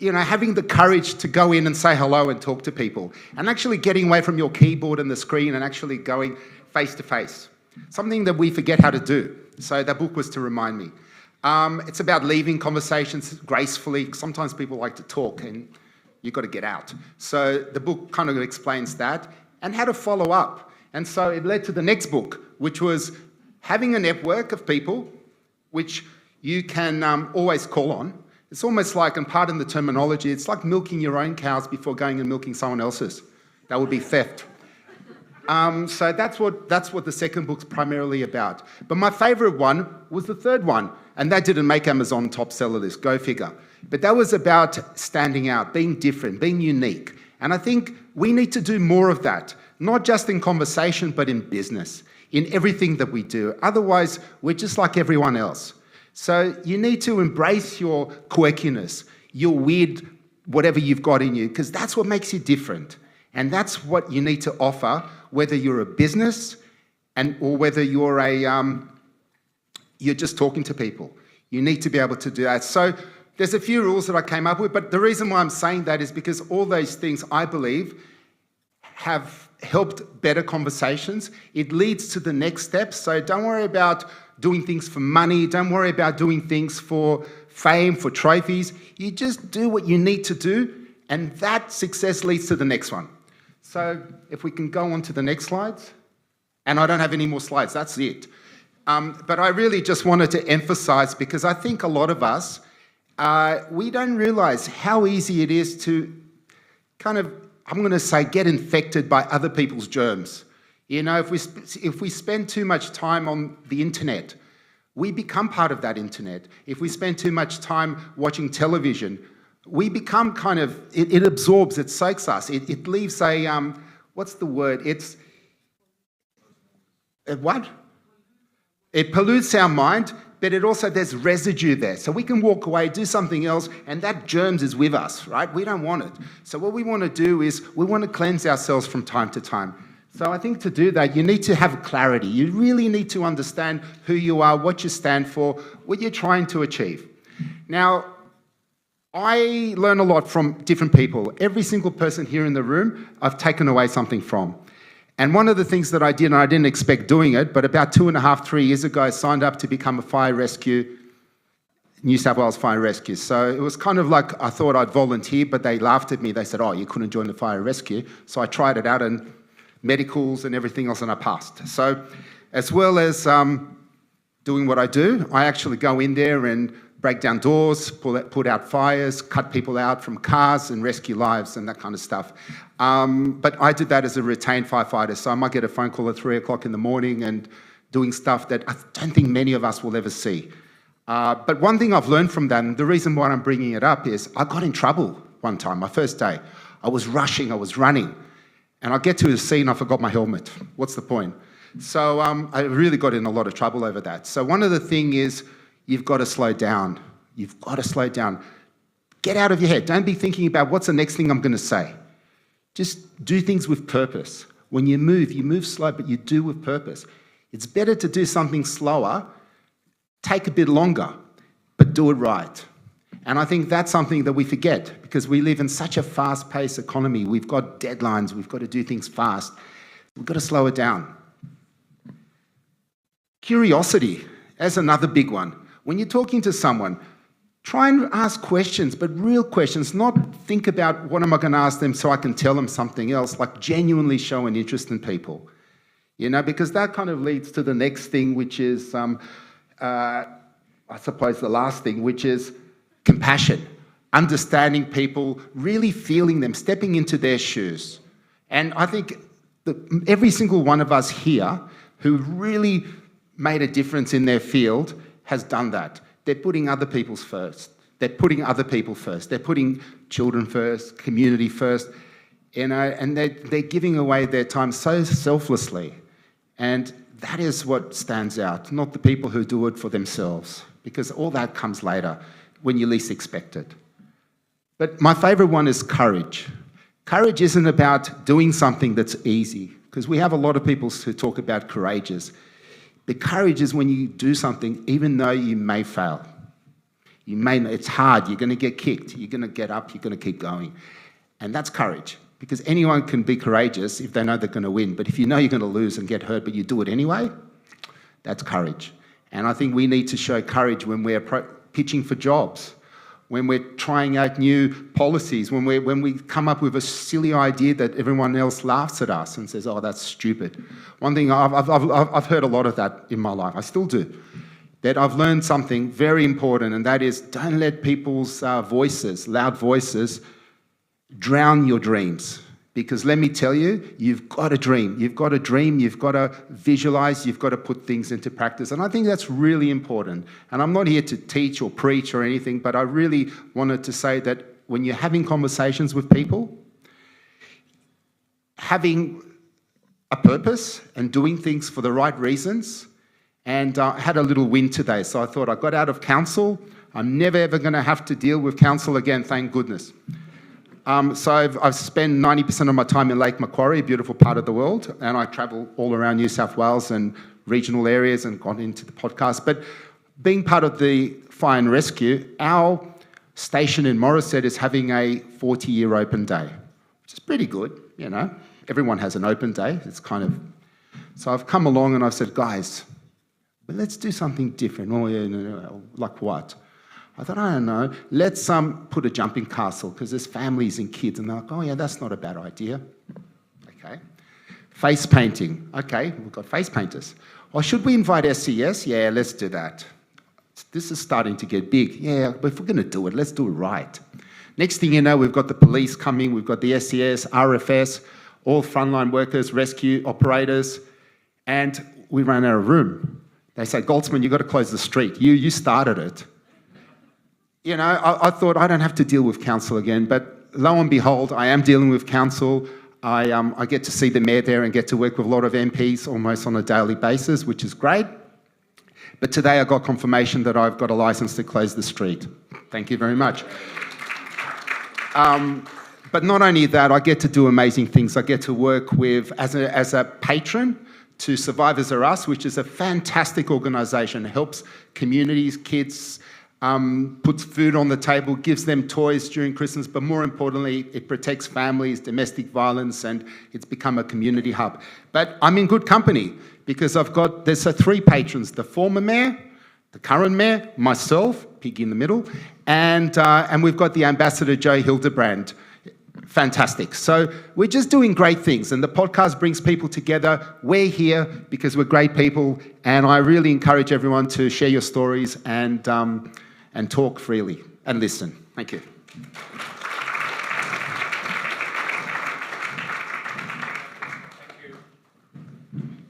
having the courage to go in and say hello and talk to people and actually getting away from your keyboard and the screen and actually going face to face. Something that we forget how to do. So that book was to remind me. It's about leaving conversations gracefully. Sometimes people like to talk and you've got to get out. So the book kind of explains that and how to follow up. And so it led to the next book, which was having a network of people which you can always call on. It's almost like, and pardon the terminology, it's like milking your own cows before going and milking someone else's. That would be theft. So that's what the second book's primarily about. But my favourite one was the third one, and that didn't make Amazon top seller list, go figure. But that was about standing out, being different, being unique. And I think we need to do more of that, not just in conversation, but in business, in everything that we do. Otherwise, we're just like everyone else. So you need to embrace your quirkiness, your weird, whatever you've got in you, because that's what makes you different. And that's what you need to offer, whether you're a business or whether you're you're just talking to people. You need to be able to do that. So there's a few rules that I came up with, but the reason why I'm saying that is because all those things, I believe, have helped better conversations. It leads to the next step. So don't worry about doing things for money. Don't worry about doing things for fame, for trophies. You just do what you need to do, and that success leads to the next one. So if we can go on to the next slides. And I don't have any more slides, that's it. But I really just wanted to emphasize, because I think a lot of us, we don't realize how easy it is to kind of, I'm going to say, get infected by other people's germs. If we spend too much time on the internet, we become part of that internet. If we spend too much time watching television, we become kind of, it absorbs, it soaks us. It leaves a, what's the word? It's, what? It pollutes our mind, but it also, there's residue there. So we can walk away, do something else, and that germs is with us, right? We don't want it. So what we want to do is we want to cleanse ourselves from time to time. So I think to do that, you need to have clarity. You really need to understand who you are, what you stand for, what you're trying to achieve. Now, I learn a lot from different people. Every single person here in the room, I've taken away something from. And one of the things that I did, and I didn't expect doing it, but about 2.5, 3 years ago, I signed up to become a fire rescue, New South Wales Fire Rescue. So it was kind of like I thought I'd volunteer, but they laughed at me. They said, oh, you couldn't join the fire rescue. So I tried it out, and medicals and everything else, and I passed. So as well as doing what I do, I actually go in there and break down doors, put out fires, cut people out from cars and rescue lives and that kind of stuff. But I did that as a retained firefighter, so I might get a phone call at 3 o'clock in the morning and doing stuff that I don't think many of us will ever see. But one thing I've learned from that, and the reason why I'm bringing it up is I got in trouble one time, my first day. I was rushing, I was running, and I get to the scene, I forgot my helmet. What's the point? So I really got in a lot of trouble over that. So one of the things is, you've got to slow down. You've got to slow down. Get out of your head. Don't be thinking about what's the next thing I'm going to say. Just do things with purpose. When you move slow, but you do with purpose. It's better to do something slower, take a bit longer, but do it right. And I think that's something that we forget because we live in such a fast-paced economy. We've got deadlines. We've got to do things fast. We've got to slow it down. Curiosity, that's another big one. When you're talking to someone, try and ask questions, but real questions, not think about what am I going to ask them so I can tell them something else, like genuinely show an interest in people. You know, because that kind of leads to the next thing, which is, I suppose the last thing, which is compassion, understanding people, really feeling them, stepping into their shoes. And I think that every single one of us here who really made a difference in their field has done that. They're putting other people first. They're putting other people first. They're putting children first, community first, you know, and they're giving away their time so selflessly. And that is what stands out, not the people who do it for themselves, because all that comes later when you least expect it. But my favourite one is courage. Courage isn't about doing something that's easy, because we have a lot of people who talk about courageous. But courage is when you do something even though you may fail. It's hard, you're going to get kicked, you're going to get up, you're going to keep going. And that's courage. Because anyone can be courageous if they know they're going to win. But if you know you're going to lose and get hurt, but you do it anyway, that's courage. And I think we need to show courage when we're pitching for jobs, when we're trying out new policies, when we come up with a silly idea that everyone else laughs at us and says, oh, that's stupid. One thing, I've heard a lot of that in my life. I still do. That I've learned something very important, and that is don't let people's voices, loud voices, drown your dreams. Because let me tell you, you've got a dream. You've got a dream, you've got to visualize, you've got to put things into practice. And I think that's really important. And I'm not here to teach or preach or anything, but I really wanted to say that when you're having conversations with people, having a purpose and doing things for the right reasons. And I had a little win today. So I thought I got out of council. I'm never ever going to have to deal with council again, thank goodness. So I've spent 90% of my time in Lake Macquarie, a beautiful part of the world, and I travel all around New South Wales and regional areas and got into the podcast. But being part of the fire and rescue, our station in Morisset is having a 40-year open day, which is pretty good, you know. Everyone has an open day. It's kind of... So I've come along and I've said, guys, well, let's do something different. Oh, yeah, no, like what? I thought, I don't know, let's put a jumping castle because there's families and kids. And they're like, oh, yeah, that's not a bad idea. Okay. Face painting. Okay, we've got face painters. Or should we invite SES? Yeah, let's do that. This is starting to get big. Yeah, but if we're going to do it, let's do it right. Next thing you know, we've got the police coming, we've got the SES, RFS, all frontline workers, rescue operators, and we ran out of room. They say, Goldsman, you've got to close the street. You started it. You know, I thought I don't have to deal with council again, but lo and behold, I am dealing with council. I get to see the mayor there and get to work with a lot of MPs almost on a daily basis, which is great. But today I got confirmation that I've got a license to close the street. Thank you very much. But not only that, I get to do amazing things. I get to work with, as a patron, to Survivors Are Us, which is a fantastic organisation. It helps communities, kids, puts food on the table, gives them toys during Christmas, but more importantly, it protects families, domestic violence, and it's become a community hub. But I'm in good company because there's 3 patrons, the former mayor, the current mayor, myself, pig in the middle, and we've got the ambassador, Joe Hildebrand. Fantastic. So we're just doing great things, and the podcast brings people together. We're here because we're great people, and I really encourage everyone to share your stories and talk freely and listen. Thank you.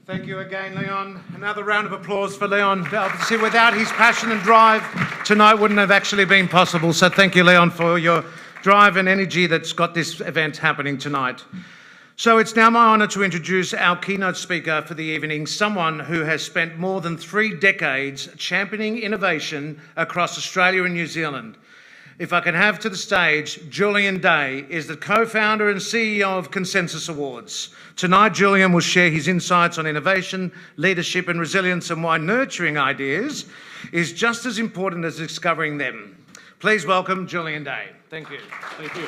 Thank you again, Leon. Another round of applause for Leon. Obviously, without his passion and drive, tonight wouldn't have actually been possible. So thank you, Leon, for your drive and energy that's got this event happening tonight. So it's now my honour to introduce our keynote speaker for the evening, someone who has spent more than 3 decades championing innovation across Australia and New Zealand. if I can have to the stage Julian Day, is the co-founder and CEO of Consensus Awards. Tonight, Julian will share his insights on innovation, leadership and resilience, and why nurturing ideas is just as important as discovering them. Please welcome Julian Day. Thank you. Thank you.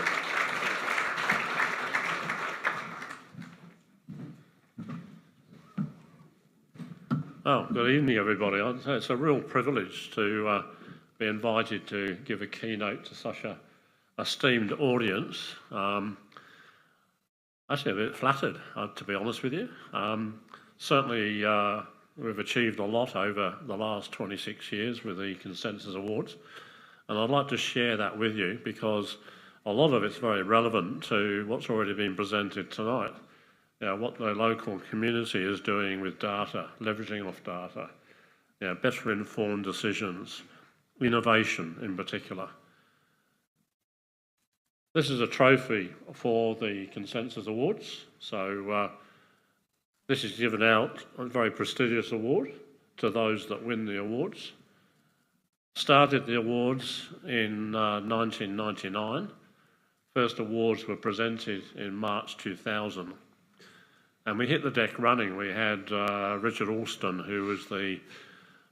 Oh, good evening, everybody. It's a real privilege to be invited to give a keynote to such a esteemed audience. Actually, a bit flattered, to be honest with you. Certainly, we've achieved a lot over the last 26 years with the Consensus Awards, and I'd like to share that with you because a lot of it's very relevant to what's already been presented tonight. What the local community is doing with data, leveraging off data, better informed decisions, innovation in particular. This is a trophy for the Consensus Awards. So this is given out, a very prestigious award to those that win the awards. Started the awards in 1999. First awards were presented in March 2000. And we hit the deck running. We had Richard Alston, who was the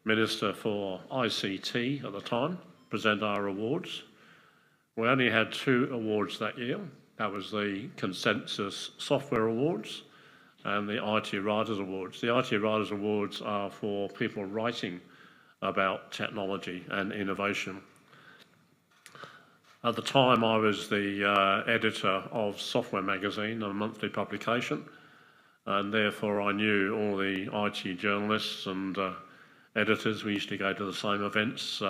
Minister for ICT at the time, present our awards. We only had 2 awards that year. That was the Consensus Software Awards and the IT Writers Awards. The IT Writers Awards are for people writing about technology and innovation. At the time, I was the editor of Software Magazine, a monthly publication, and therefore I knew all the IT journalists and editors. We used to go to the same events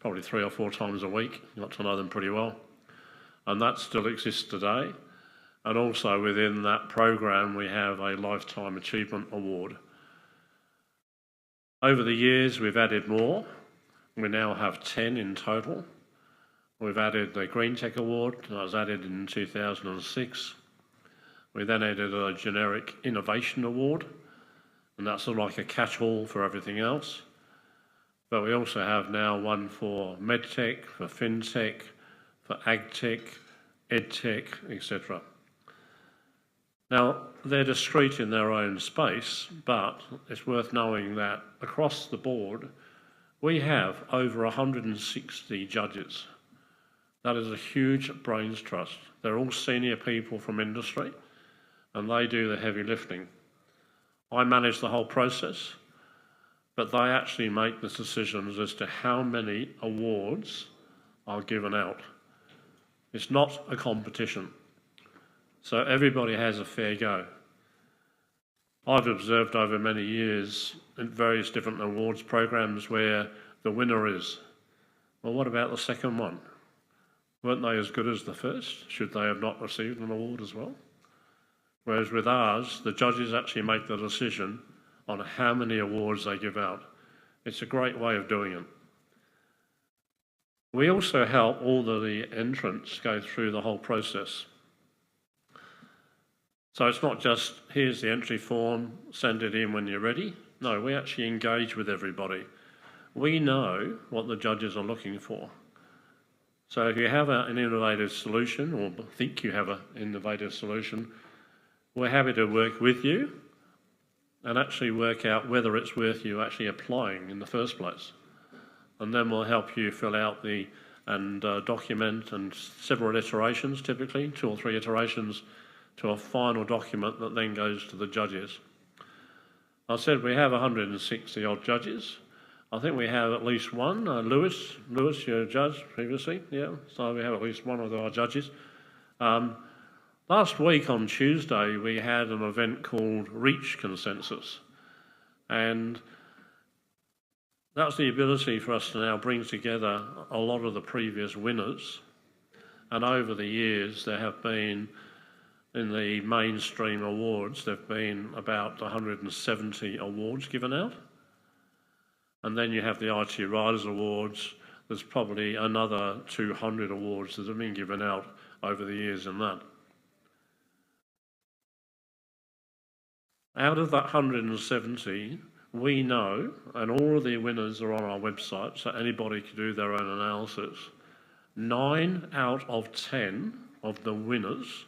probably 3 or 4 times a week. Got to know them pretty well. And that still exists today. And also within that program, we have a Lifetime Achievement Award. Over the years, we've added more. We now have 10 in total. We've added the Green Tech Award, that was added in 2006. We then added a generic Innovation Award, and that's sort of like a catch-all for everything else. But we also have now one for MedTech, for FinTech, for AgTech, EdTech, etc. Now, they're discrete in their own space, but it's worth knowing that across the board, we have over 160 judges. That is a huge brains trust. They're all senior people from industry, and they do the heavy lifting. I manage the whole process, but they actually make the decisions as to how many awards are given out. It's not a competition, so everybody has a fair go. I've observed over many years in various different awards programs where the winner is, well, what about the second one? Weren't they as good as the first? Should they have not received an award as well? Whereas with ours, the judges actually make the decision on how many awards they give out. It's a great way of doing it. We also help all the entrants go through the whole process. So it's not just, here's the entry form, send it in when you're ready. No, we actually engage with everybody. We know what the judges are looking for. So if you have an innovative solution, or think you have an innovative solution, we're happy to work with you and actually work out whether it's worth you actually applying in the first place. And then we'll help you fill out and document and several iterations, typically 2 or 3 iterations, to a final document that then goes to the judges. I said we have 160 odd judges. I think we have at least one. Lewis, you're a judge previously, yeah. So we have at least one of our judges. Last week on Tuesday, we had an event called Reach Consensus, and that's the ability for us to now bring together a lot of the previous winners. And over the years, there have been, in the mainstream awards, there have been about 170 awards given out. And then you have the IT Writers Awards. There's probably another 200 awards that have been given out over the years in that. Out of that 170, we know, and all of the winners are on our website, so anybody can do their own analysis, 9 out of 10 of the winners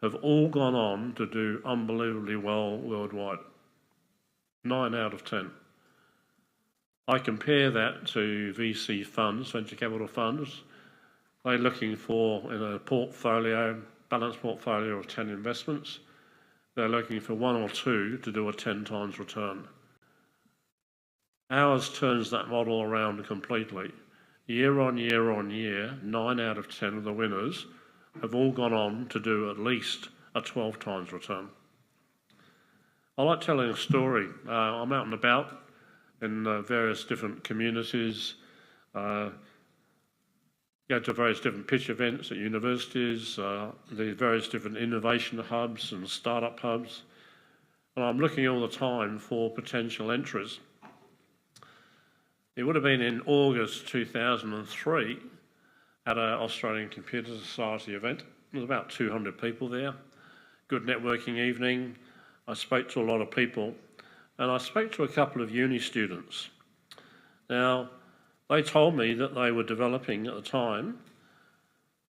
have all gone on to do unbelievably well worldwide. 9 out of 10. I compare that to VC funds, venture capital funds. They're looking for, in a portfolio, balanced portfolio of 10 investments, they're looking for 1 or 2 to do a 10 times return. Ours turns that model around completely. Year on year on year, 9 out of 10 of the winners have all gone on to do at least a 12 times return. I like telling a story. I'm out and about in various different communities, go to various different pitch events at universities, the various different innovation hubs and startup hubs, and I'm looking all the time for potential entries. It would have been in August 2003 at an Australian Computer Society event. There was about 200 people there. Good networking evening. I spoke to a lot of people, and I spoke to a couple of uni students. Now, they told me that they were developing at the time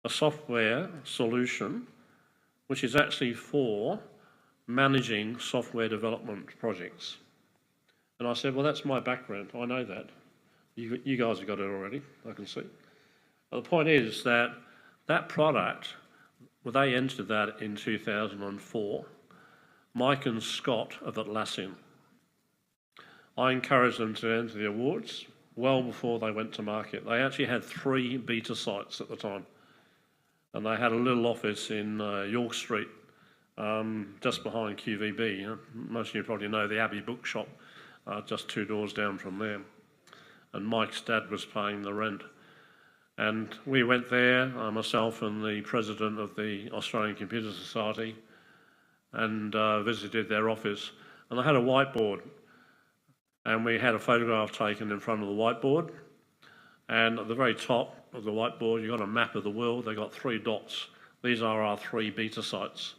a software solution which is actually for managing software development projects. And I said, well, that's my background. I know that. You guys have got it already, I can see. But the point is that that product, well, they entered that in 2004. Mike and Scott of Atlassian. I encouraged them to enter the awards well before they went to market. They actually had 3 beta sites at the time. And they had a little office in York Street, just behind QVB. Most of you probably know the Abbey Bookshop, just 2 doors down from there. And Mike's dad was paying the rent. And we went there, myself and the president of the Australian Computer Society, and visited their office. And they had a whiteboard, and we had a photograph taken in front of the whiteboard. And at the very top of the whiteboard, you've got a map of the world. They've got 3 dots. These are our 3 beta sites.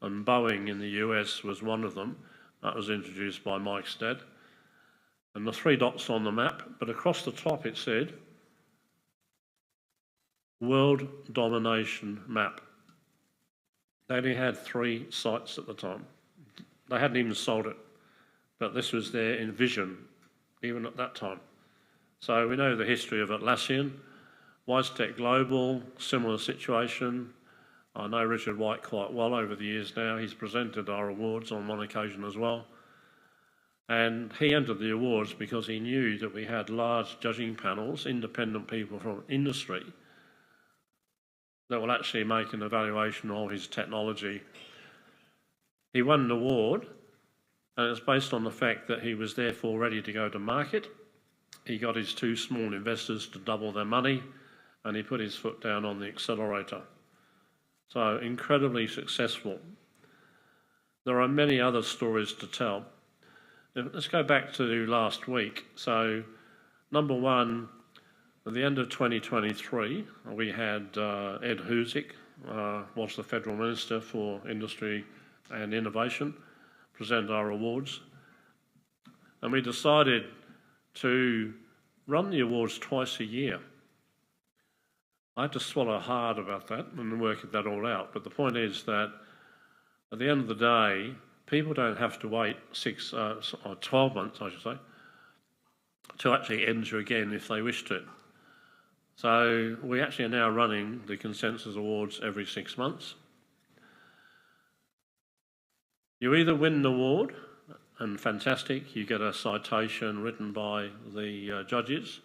And Boeing in the US was one of them. That was introduced by Mike's dad. And the 3 dots on the map, but across the top it said, World Domination Map. They only had 3 sites at the time. They hadn't even sold it, but this was their envision, even at that time. So we know the history of Atlassian. WiseTech Global, similar situation. I know Richard White quite well over the years now. He's presented our awards on one occasion as well. And he entered the awards because he knew that we had large judging panels, independent people from industry, that will actually make an evaluation of his technology. He won an award, and it's based on the fact that he was therefore ready to go to market. He got his 2 small investors to double their money, and he put his foot down on the accelerator. So incredibly successful. There are many other stories to tell. Let's go back to last week. So, number 1, at the end of 2023, we had Ed Husic, was the Federal Minister for Industry and Innovation, present our awards. And we decided to run the awards twice a year. I had to swallow hard about that and work that all out. But the point is that at the end of the day, people don't have to wait 6 or 12 months, I should say, to actually enter again if they wish to. So we actually are now running the Consensus Awards every 6 months. You either win an award, and fantastic, you get a citation written by the judges,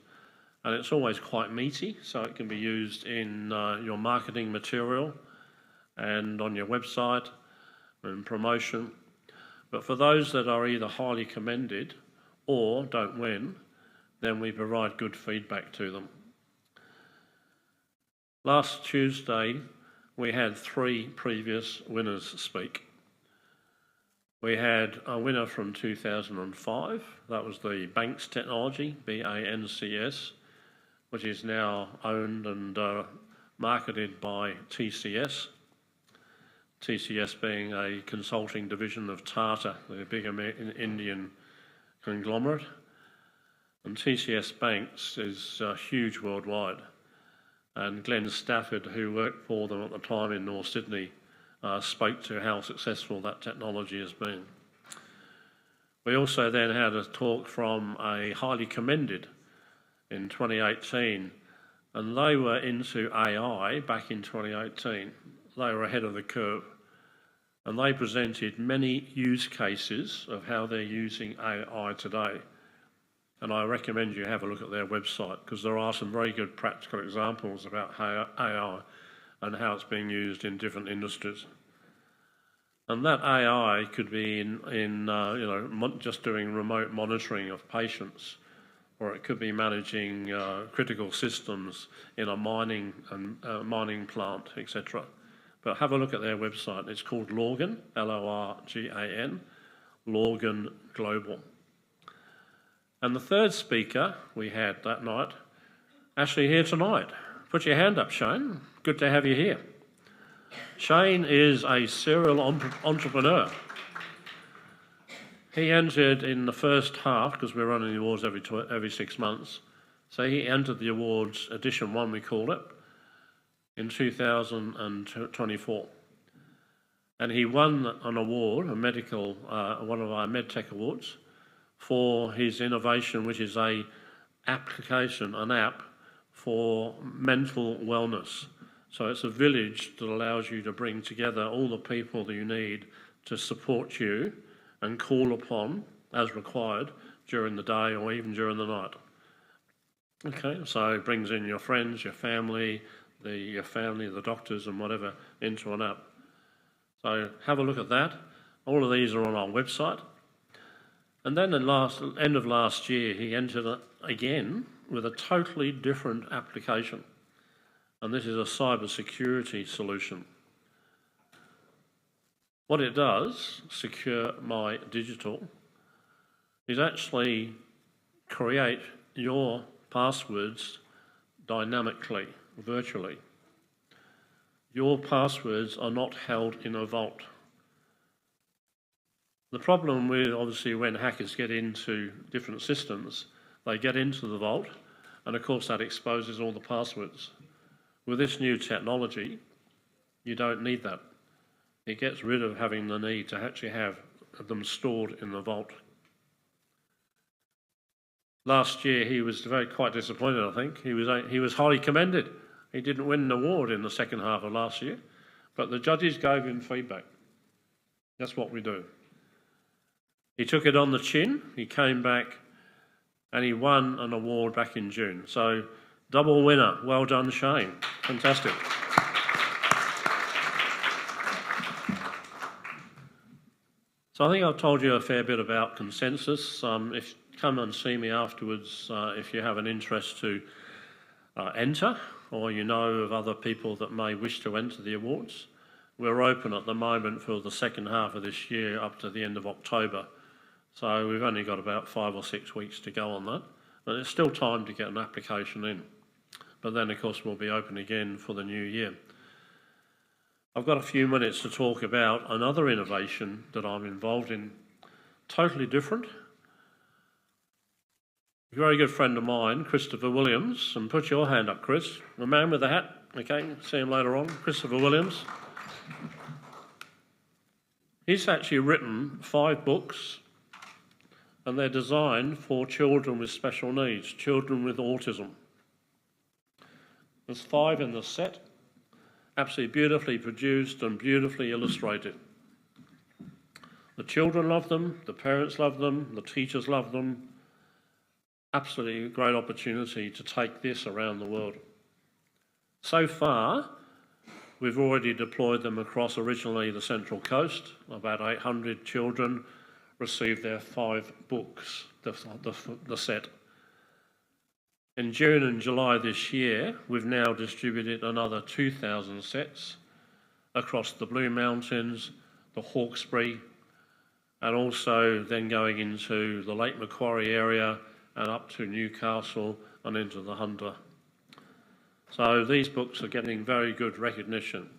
and it's always quite meaty, so it can be used in your marketing material and on your website and promotion. But for those that are either highly commended or don't win, then we provide good feedback to them. Last Tuesday, we had 3 previous winners speak. We had a winner from 2005, that was the Banks technology, BANCS, which is now owned and marketed by TCS. TCS being a consulting division of Tata, the big Indian conglomerate. And TCS Banks is huge worldwide. And Glenn Stafford, who worked for them at the time in North Sydney, spoke to how successful that technology has been. We also then had a talk from a highly commended in 2018, and they were into AI back in 2018. They were ahead of the curve, and they presented many use cases of how they're using AI today. And I recommend you have a look at their website, because there are some very good practical examples about how AI and how it's being used in different industries. And that AI could be just doing remote monitoring of patients, or it could be managing critical systems in a mining plant, etc. But have a look at their website. It's called Lorgan, Lorgan, Lorgan Global. And the third speaker we had that night, actually here tonight. Put your hand up, Shane. Good to have you here. Shane is a serial entrepreneur. He entered in the first half, because we're running the awards every 6 months, so he entered the awards, edition 1 we call it, in 2024. And he won an award, one of our MedTech awards, for his innovation, which is an app for mental wellness. So it's a village that allows you to bring together all the people that you need to support you and call upon as required during the day or even during the night. Okay, so it brings in your friends, your family, the doctors and whatever into an app. So have a look at that. All of these are on our website. And then at end of last year, he entered again with a totally different application. And this is a cyber solution. What it does, Secure My Digital, is actually create your passwords dynamically, virtually. Your passwords are not held in a vault. The problem with, obviously, when hackers get into different systems, they get into the vault, and of course that exposes all the passwords. With this new technology, you don't need that. It gets rid of having the need to actually have them stored in the vault. Last year, he was quite disappointed, I think. He was highly commended. He didn't win an award in the second half of last year, but the judges gave him feedback. That's what we do. He took it on the chin, he came back, and he won an award back in June. So, double winner. Well done, Shane. Fantastic. So I think I've told you a fair bit about consensus. Come and see me afterwards if you have an interest to enter, or you know of other people that may wish to enter the awards. We're open at the moment for the second half of this year up to the end of October. So we've only got about 5 or 6 weeks to go on that. But there's still time to get an application in. But then, of course, we'll be open again for the new year. I've got a few minutes to talk about another innovation that I'm involved in, totally different. A very good friend of mine, Christopher Williams, and put your hand up, Chris, the man with the hat, okay, see him later on, Christopher Williams. He's actually written 5 books, and they're designed for children with special needs, children with autism. There's 5 in the set, absolutely beautifully produced and beautifully illustrated. The children love them, the parents love them, the teachers love them. Absolutely great opportunity to take this around the world. So far, we've already deployed them across originally the Central Coast. About 800 children received their 5 books, the set. In June and July this year, we've now distributed another 2,000 sets across the Blue Mountains, the Hawkesbury, and also then going into the Lake Macquarie area and up to Newcastle and into the Hunter. So these books are getting very good recognition.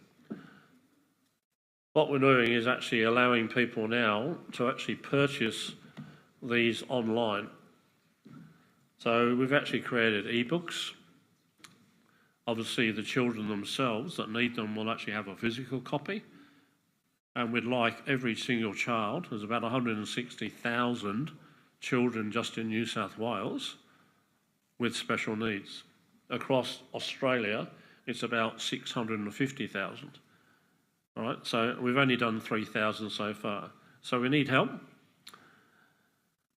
What we're doing is actually allowing people now to actually purchase these online. So we've actually created ebooks. obviously the children themselves that need them will actually have a physical copy. And we'd like every single child, there's about 160,000 children just in New South Wales with special needs. Across Australia, it's about 650,000. All right, so we've only done 3,000 so far. So we need help.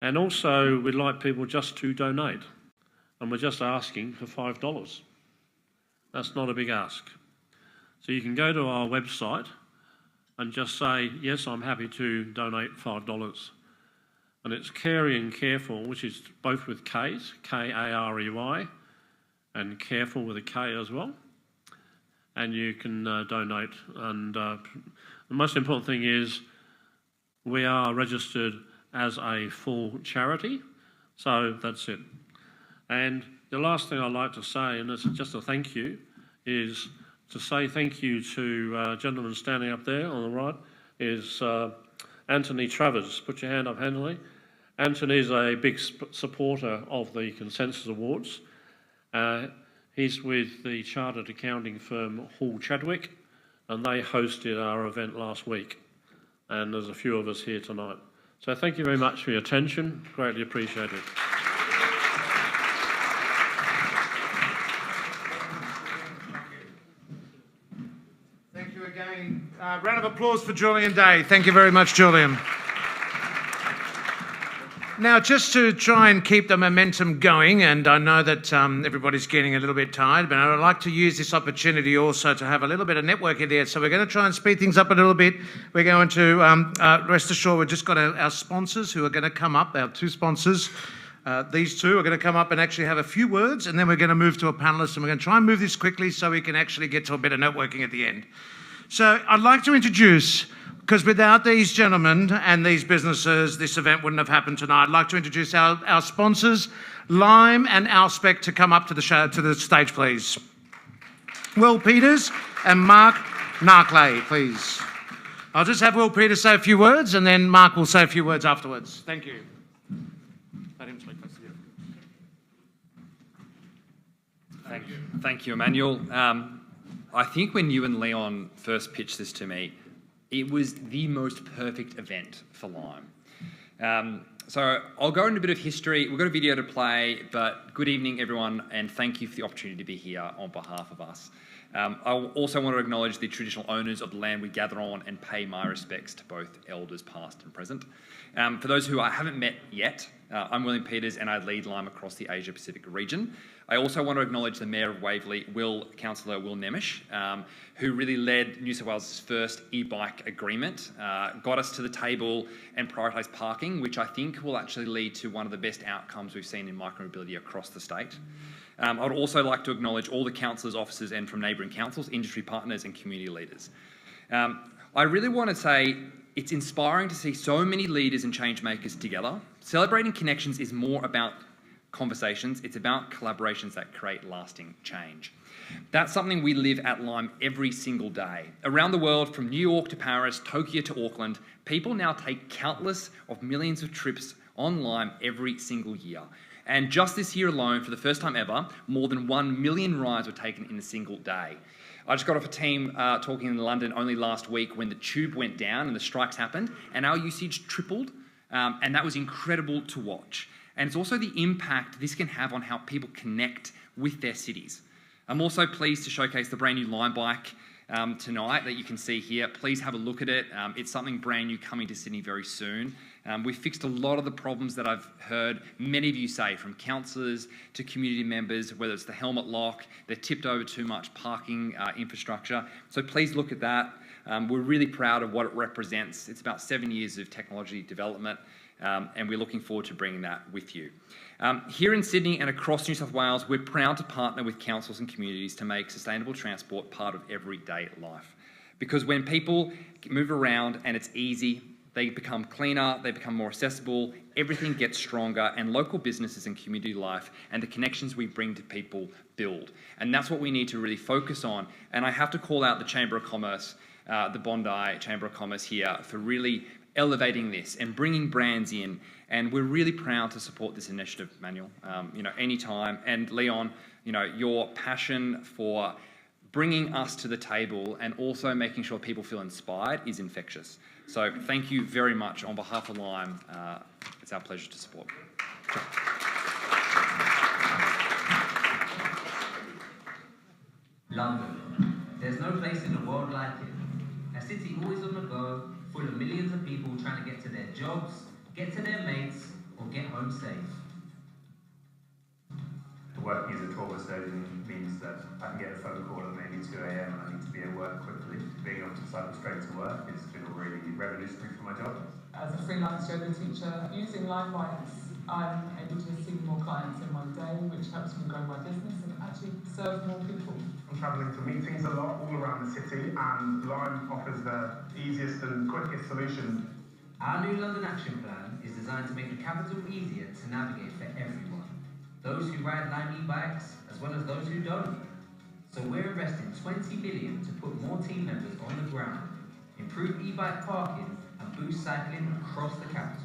And also, we'd like people just to donate. And we're just asking for $5. That's not a big ask. So you can go to our website and just say, yes, I'm happy to donate $5. And it's Carey and Careful, which is both with K's, K-A-R-E-Y, and Careful with a K as well. And you can donate. And the most important thing is we are registered as a full charity. So that's it. And the last thing I'd like to say, and it's just a thank you, is to say thank you to a gentleman standing up there on the right, is Anthony Travers. Put your hand up, Anthony. Anthony's a big supporter of the Consensus Awards. He's with the chartered accounting firm Hall Chadwick, and they hosted our event last week. And there's a few of us here tonight. So thank you very much for your attention. Greatly appreciated. Thank you again. Round of applause for Julian Day. Thank you very much, Julian. Now, just to try and keep the momentum going, and I know that everybody's getting a little bit tired, but I'd like to use this opportunity also to have a little bit of networking there. So we're going to try and speed things up a little bit. We're going to, rest assured, we've just got our sponsors who are going to come up, our two sponsors. These two are going to come up and actually have a few words, and then we're going to move to a panelist, and we're going to try and move this quickly so we can actually get to a bit of networking at the end. So I'd like to introduce, because without these gentlemen and these businesses, this event wouldn't have happened tonight. I'd like to introduce our sponsors, Lime and Alspec, to come up to the stage, please. Will Peters and Mark Narkley, please. I'll just have Will Peters say a few words, and then Mark will say a few words afterwards. Thank you. Let him speak. Thank you, Emmanuel. I think when you and Leon first pitched this to me, it was the most perfect event for Lime. So I'll go into a bit of history. We've got a video to play, but good evening, everyone, and thank you for the opportunity to be here on behalf of us. I also want to acknowledge the traditional owners of the land we gather on and pay my respects to both elders past and present. For those who I haven't met yet, I'm William Peters and I lead Lime across the Asia Pacific region. I also want to acknowledge the Mayor of Waverley, Councillor Will Nemish, who really led New South Wales' first e-bike agreement, got us to the table and prioritised parking, which I think will actually lead to one of the best outcomes we've seen in micromobility across the state. I would also like to acknowledge all the councillors, officers and from neighbouring councils, industry partners and community leaders. I really want to say it's inspiring to see so many leaders and change makers together. Celebrating connections is more about conversations, it's about collaborations that create lasting change. That's something we live at Lime every single day. Around the world, from New York to Paris, Tokyo to Auckland, people now take countless of millions of trips on Lime every single year. And just this year alone, for the first time ever, more than 1 million rides were taken in a single day. I just got off a team talking in London only last week when the tube went down and the strikes happened, and our usage tripled, and that was incredible to watch. And it's also the impact this can have on how people connect with their cities. I'm also pleased to showcase the brand new Lime bike tonight that you can see here. Please have a look at it. It's something brand new coming to Sydney very soon. We fixed a lot of the problems that I've heard many of you say, from councillors to community members, whether it's the helmet lock, they're tipped over too much parking infrastructure. So please look at that. We're really proud of what it represents. It's about 7 years of technology development, and we're looking forward to bringing that with you. Here in Sydney and across New South Wales, we're proud to partner with councils and communities to make sustainable transport part of everyday life. Because when people move around and it's easy, they become cleaner, they become more accessible, everything gets stronger, and local businesses and community life and the connections we bring to people build. And that's what we need to really focus on. And I have to call out the Chamber of Commerce, the Bondi Chamber of Commerce here, for really elevating this and bringing brands in. And we're really proud to support this initiative, Manuel, anytime. And Leon, your passion for bringing us to the table and also making sure people feel inspired is infectious. So thank you very much on behalf of Lime. It's our pleasure to support. London. There's no place in the world like it. A city always on the go, full of millions of people trying to get to their jobs, get to their mates, or get home safe. Working as a tour surgeon means that I can get a phone call at maybe 2 a.m. and I need to be at work quickly. Being able to cycle straight to work has been really revolutionary for my job. As a freelance yoga teacher, using live bikes, I'm able to see more clients in one day, which helps me grow my business and actually serve more people. I'm travelling to meetings a lot all around the city, and Lime offers the easiest and quickest solution. Our new London Action Plan is designed to make the capital easier to navigate for everyone. Those who ride Lime e-bikes, as well as those who don't. So we're investing 20 million to put more team members on the ground, improve e-bike parking, and boost cycling across the capital.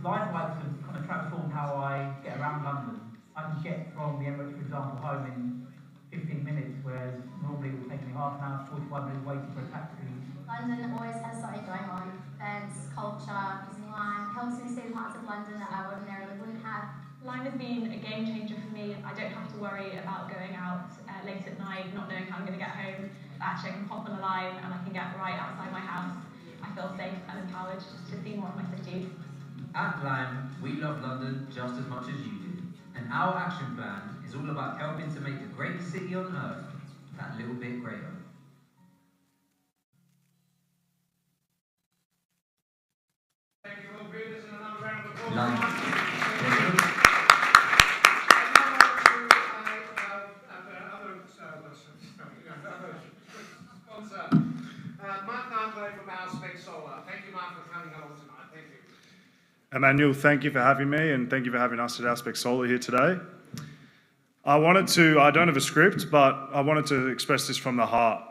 Live bikes have kind of transformed how I get around London. I can get from the Emirates, for example, home in 15 minutes, whereas normally it would take me half an hour, 45 minutes waiting for a taxi. London always has something going on. Events, culture, using Lime helps me see parts of London that I ordinarily wouldn't have. Lime has been a game changer for me. I don't have to worry about going out late at night, not knowing how I'm going to get home. Actually, I can pop on a Lime and I can get right outside my house. I feel safe and empowered to see more of my city. At Lime, we love London just as much as you do. And our action plan is all about helping to make the greatest city on earth that little bit greater. Thank you all, Brutus, and another round of applause. Mark Narpley from Alspec Solar. Thank you, Mark, for coming along tonight. Thank you. Emmanuel, thank you for having me, and thank you for having us at Alspec Solar here today. I don't have a script, but I wanted to express this from the heart.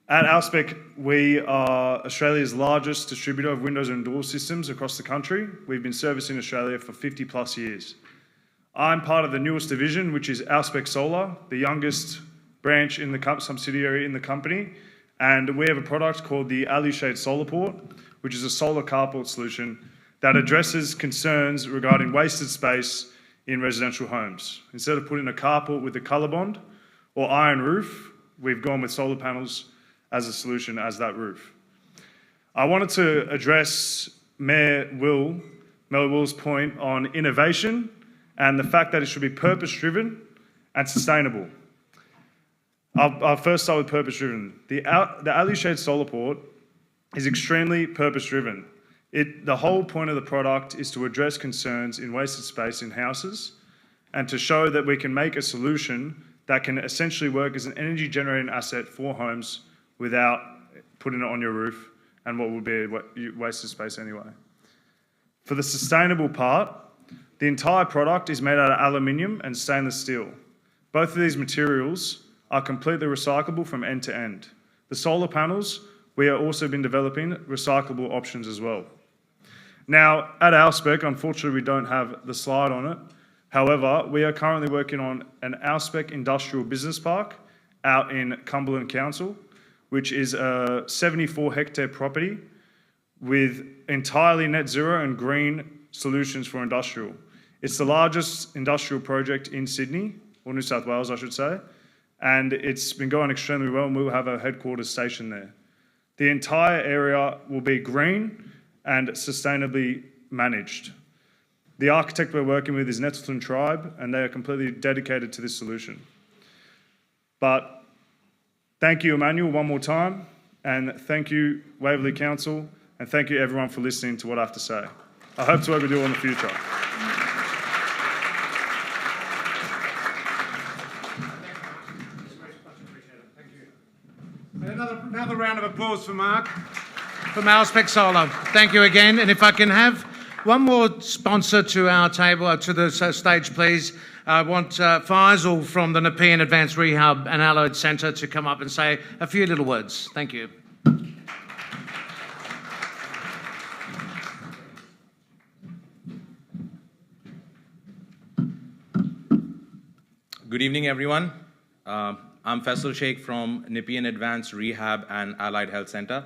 At Alspec, we are Australia's largest distributor of windows and door systems across the country. We've been servicing Australia for 50 plus years. I'm part of the newest division, which is Alspec Solar, the youngest branch in the subsidiary in the company, and we have a product called the AluShade Solar Port, which is a solar carport solution that addresses concerns regarding wasted space in residential homes. Instead of putting a carport with a colour bond or iron roof, we've gone with solar panels as a solution as that roof. I wanted to address Mayor Will's point on innovation and the fact that it should be purpose-driven and sustainable. I'll first start with purpose-driven. The AluShade Solar Port is extremely purpose-driven. The whole point of the product is to address concerns in wasted space in houses and to show that we can make a solution that can essentially work as an energy generating asset for homes without putting it on your roof and what would be wasted space anyway. For the sustainable part, the entire product is made out of aluminium and stainless steel. Both of these materials are completely recyclable from end to end. The solar panels, we have also been developing recyclable options as well. Now, at Alspec, unfortunately, we don't have the slide on it. However, we are currently working on an Alspec Industrial Business Park out in Cumberland Council, which is a 74-hectare property with entirely net zero and green solutions for industrial. It's the largest industrial project in Sydney, or New South Wales, I should say, and it's been going extremely well, and we'll have a headquarters station there. The entire area will be green and sustainably managed. The architect we're working with is Nettleton Tribe, and they are completely dedicated to this solution. But thank you, Emmanuel, one more time, and thank you, Waverley Council, and thank you, everyone, for listening to what I have to say. I hope to work with you all in the future. Another round of applause for Mark from Alspec Solar. Thank you again. And if I can have one more sponsor to our table, to the stage, please. I want Faisal from the Nepean Advanced Rehab and Allied Centre to come up and say a few little words. Thank you. Good evening, everyone. I'm Faisal Sheikh from Nepean Advanced Rehab and Allied Health Center,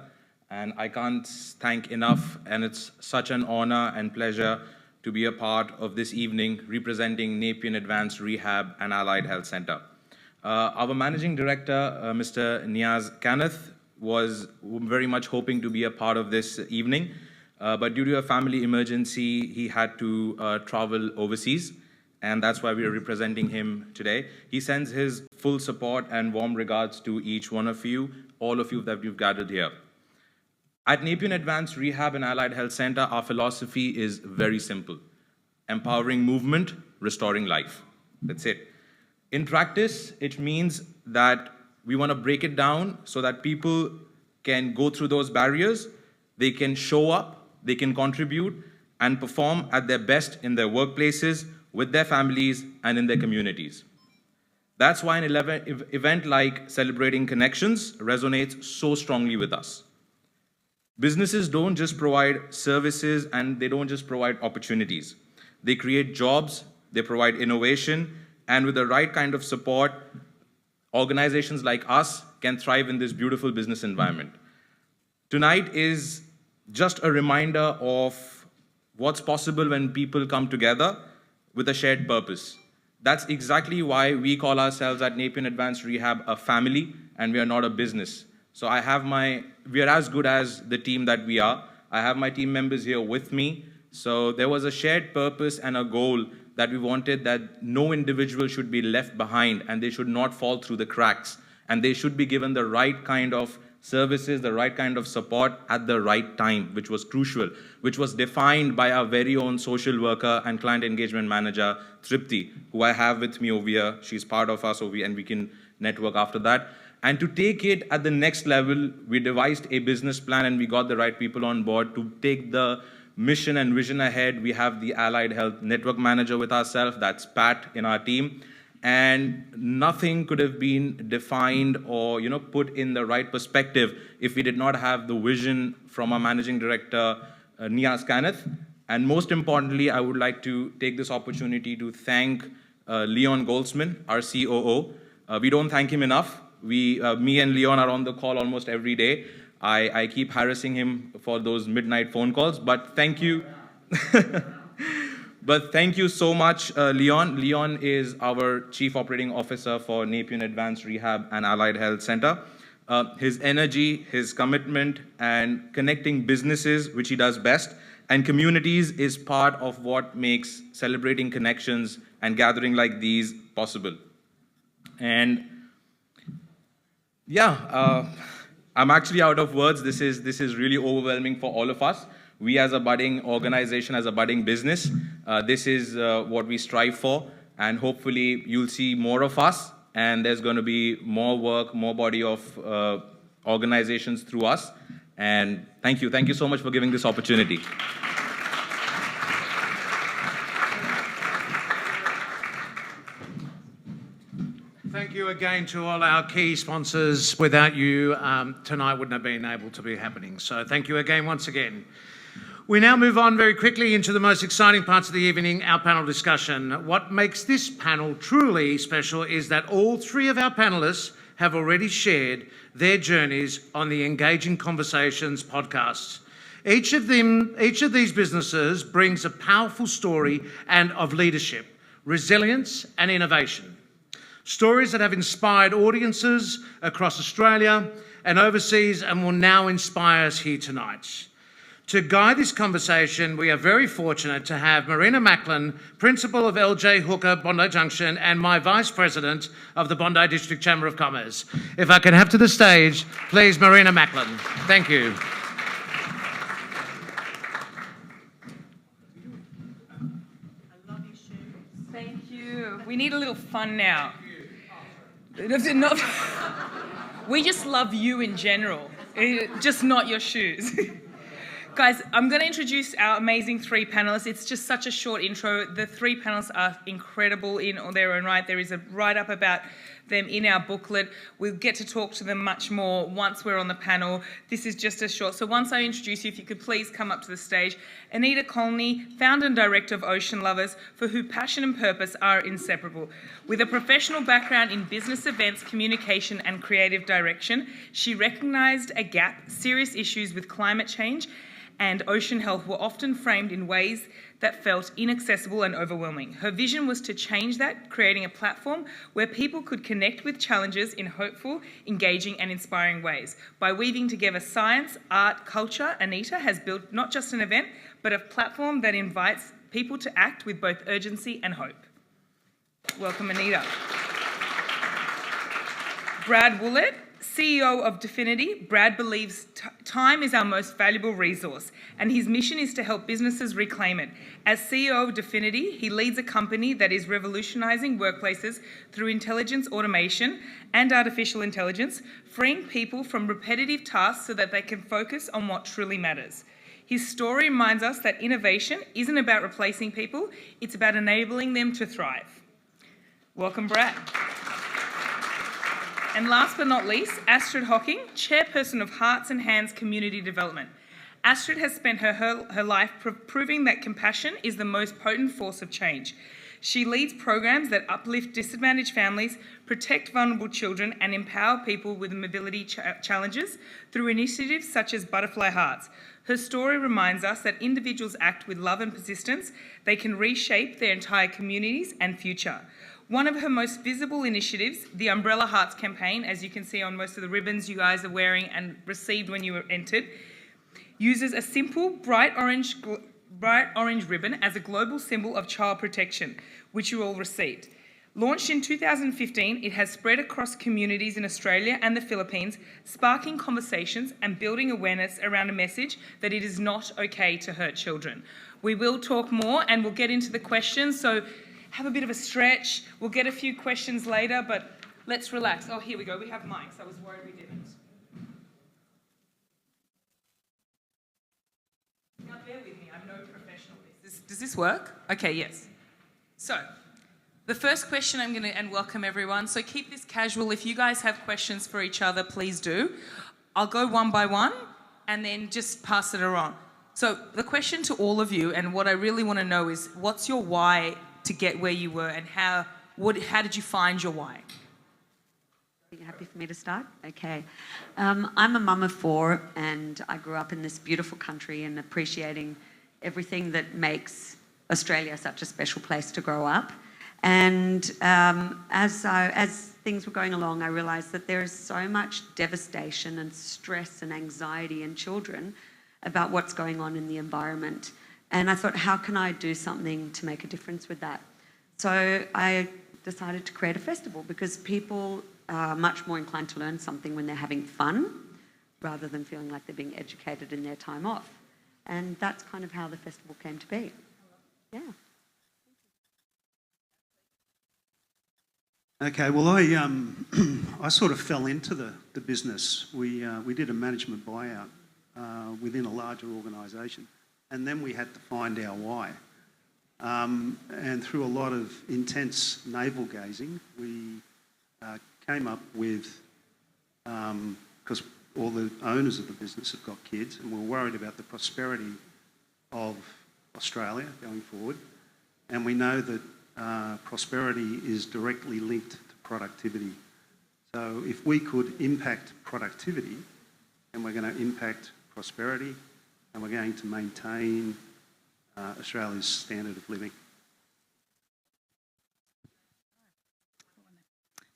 and I can't thank enough, and it's such an honor and pleasure to be a part of this evening representing Nepean Advanced Rehab and Allied Health Center. Our Managing Director, Mr. Niaz Kanath, was very much hoping to be a part of this evening, but due to a family emergency, he had to travel overseas, and that's why we are representing him today. He sends his full support and warm regards to each one of you, all of you that you've gathered here. At Nepean Advanced Rehab and Allied Health Center, our philosophy is very simple: empowering movement, restoring life. That's it. In practice, it means that we want to break it down so that people can go through those barriers, they can show up, they can contribute and perform at their best in their workplaces, with their families, and in their communities. That's why an event like Celebrating Connections resonates so strongly with us. Businesses don't just provide services and they don't just provide opportunities. They create jobs, they provide innovation, and with the right kind of support, organizations like us can thrive in this beautiful business environment. Tonight is just a reminder of what's possible when people come together with a shared purpose. That's exactly why we call ourselves at Nepean Advanced Rehab a family, and we are not a business. So we are as good as the team that we are. I have my team members here with me. So there was a shared purpose and a goal that we wanted that no individual should be left behind and they should not fall through the cracks. And they should be given the right kind of services, the right kind of support at the right time, which was crucial, which was defined by our very own social worker and client engagement manager, Tripti, who I have with me over here. She's part of us, and we can network after that. And to take it at the next level, we devised a business plan and we got the right people on board to take the mission and vision ahead. We have the Allied Health Network Manager with ourselves, that's Pat in our team. And nothing could have been defined or put in the right perspective if we did not have the vision from our Managing Director, Niaz Kanath. And most importantly, I would like to take this opportunity to thank Leon Goldsman, our COO. We don't thank him enough. Me and Leon are on the call almost every day. I keep harassing him for those midnight phone calls, but thank you. But thank you so much, Leon. Leon is our Chief Operating Officer for Nepean Advanced Rehab and Allied Health Center. His energy, his commitment, and connecting businesses, which he does best, and communities is part of what makes Celebrating Connections and gathering like these possible. And yeah, I'm actually out of words. This is really overwhelming for all of us. We as a budding organization, as a budding business, this is what we strive for. And hopefully you'll see more of us, and there's going to be more work, more body of organizations through us. And thank you. Thank you so much for giving this opportunity. Thank you again to all our key sponsors. Without you, tonight wouldn't have been able to be happening. So thank you again, once again. We now move on very quickly into the most exciting parts of the evening, our panel discussion. What makes this panel truly special is that all three of our panellists have already shared their journeys on the Engaging Conversations podcast. Each of these businesses brings a powerful story and of leadership, resilience, and innovation. Stories that have inspired audiences across Australia and overseas and will now inspire us here tonight. To guide this conversation, we are very fortunate to have Marina Macklin, Principal of LJ Hooker, Bondi Junction, and my Vice President of the Bondi District Chamber of Commerce. If I can have to the stage, please, Marina Macklin. Thank you. Thank you. We need a little fun now. We just love you in general, just not your shoes. Guys, I'm going to introduce our amazing three panelists. It's just such a short intro. The three panelists are incredible in their own right. There is a write-up about them in our booklet. We'll get to talk to them much more once we're on the panel. This is just a short. So once I introduce you, if you could please come up to the stage. Anita Colney, founder and director of Ocean Lovers, for whom passion and purpose are inseparable. With a professional background in business events, communication and creative direction, she recognised a gap. Serious issues with climate change and ocean health were often framed in ways that felt inaccessible and overwhelming. Her vision was to change that, creating a platform where people could connect with challenges in hopeful, engaging and inspiring ways. By weaving together science, art, culture, Anita has built not just an event, but a platform that invites people to act with both urgency and hope. Welcome, Anita. Brad Woolett, CEO of Definity. Brad believes time is our most valuable resource, and his mission is to help businesses reclaim it. As CEO of Definity, he leads a company that is revolutionising workplaces through intelligence automation and artificial intelligence, freeing people from repetitive tasks so that they can focus on what truly matters. His story reminds us that innovation isn't about replacing people, it's about enabling them to thrive. Welcome, Brad. And last but not least, Astrid Hocking, chairperson of Hearts and Hands Community Development. Astrid has spent her life proving that compassion is the most potent force of change. She leads programs that uplift disadvantaged families, protect vulnerable children, and empower people with mobility challenges through initiatives such as Butterfly Hearts. Her story reminds us that individuals act with love and persistence. They can reshape their entire communities and future. One of her most visible initiatives, the Umbrella Hearts campaign, as you can see on most of the ribbons you guys are wearing and received when you were entered, uses a simple bright orange ribbon as a global symbol of child protection, which you all received. Launched in 2015, it has spread across communities in Australia and the Philippines, sparking conversations and building awareness around a message that it is not okay to hurt children. We will talk more and we'll get into the questions, so have a bit of a stretch. We'll get a few questions later, but let's relax. Oh, here we go. We have mics. I was worried we didn't. Now, bear with me. I'm no professional at this. Does this work? Okay, yes. So, the first question I'm going to, and welcome everyone. So keep this casual. If you guys have questions for each other, please do. I'll go one by one and then just pass it around. So the question to all of you, and what I really want to know is, what's your why to get where you were, and how did you find your why? Are you happy for me to start? Okay. I'm a mum of 4, and I grew up in this beautiful country and appreciating everything that makes Australia such a special place to grow up. And as things were going along, I realised that there is so much devastation and stress and anxiety in children about what's going on in the environment. And I thought, how can I do something to make a difference with that? So I decided to create a festival, because people are much more inclined to learn something when they're having fun rather than feeling like they're being educated in their time off. And that's kind of how the festival came to be. Yeah. Okay, well, I sort of fell into the business. We did a management buyout within a larger organisation. And then we had to find our why. And through a lot of intense navel gazing, we came up with, because all the owners of the business have got kids, and we're worried about the prosperity of Australia going forward. And we know that prosperity is directly linked to productivity. So if we could impact productivity, and we're going to impact prosperity, and we're going to maintain Australia's standard of living.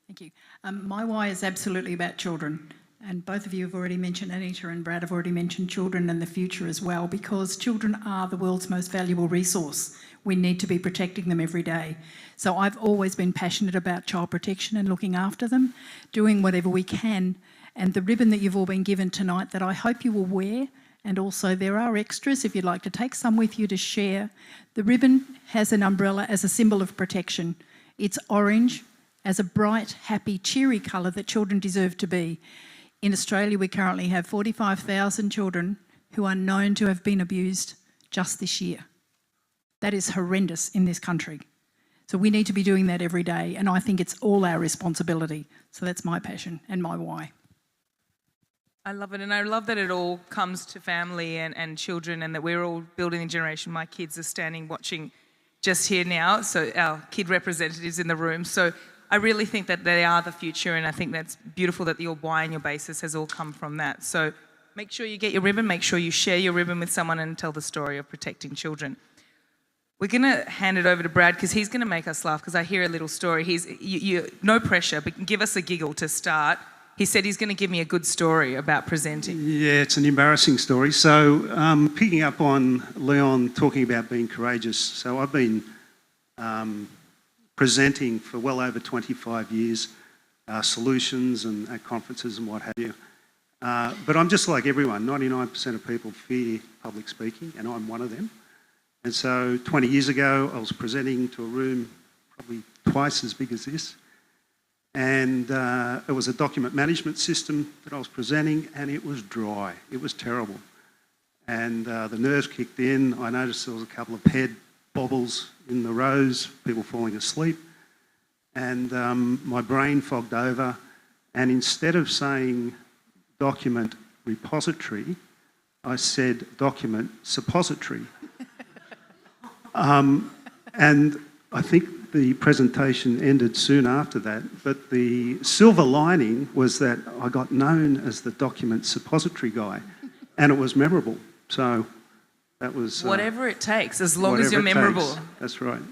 Thank you. My why is absolutely about children. And both of you have already mentioned, Anita and Brad have already mentioned children and the future as well, because children are the world's most valuable resource. We need to be protecting them every day. So I've always been passionate about child protection and looking after them, doing whatever we can. And the ribbon that you've all been given tonight that I hope you will wear, and also there are extras if you'd like to take some with you to share. The ribbon has an umbrella as a symbol of protection. It's orange as a bright, happy, cheery colour that children deserve to be. In Australia, we currently have 45,000 children who are known to have been abused just this year. That is horrendous in this country. So we need to be doing that every day, and I think it's all our responsibility. So that's my passion and my why. I love it, and I love that it all comes to family and children, and that we're all building a generation. My kids are standing watching just here now, so our kid representatives in the room. So I really think that they are the future, and I think that's beautiful that your why and your basis has all come from that. So make sure you get your ribbon, make sure you share your ribbon with someone and tell the story of protecting children. We're going to hand it over to Brad because he's going to make us laugh, because I hear a little story. No pressure, but give us a giggle to start. He said he's going to give me a good story about presenting. Yeah, it's an embarrassing story. So picking up on Leon talking about being courageous. So I've been presenting for well over 25 years, solutions and at conferences and what have you. But I'm just like everyone. 99% of people fear public speaking, and I'm one of them. And so 20 years ago, I was presenting to a room probably twice as big as this. And it was a document management system that I was presenting, and it was dry. It was terrible. And the nerves kicked in. I noticed there was a couple of head bobbles in the rows, people falling asleep. And my brain fogged over. And instead of saying document repository, I said document suppository. And I think the presentation ended soon after that, but the silver lining was that I got known as the document suppository guy, and it was memorable. So that was... whatever it takes, as long as you're memorable. That's right.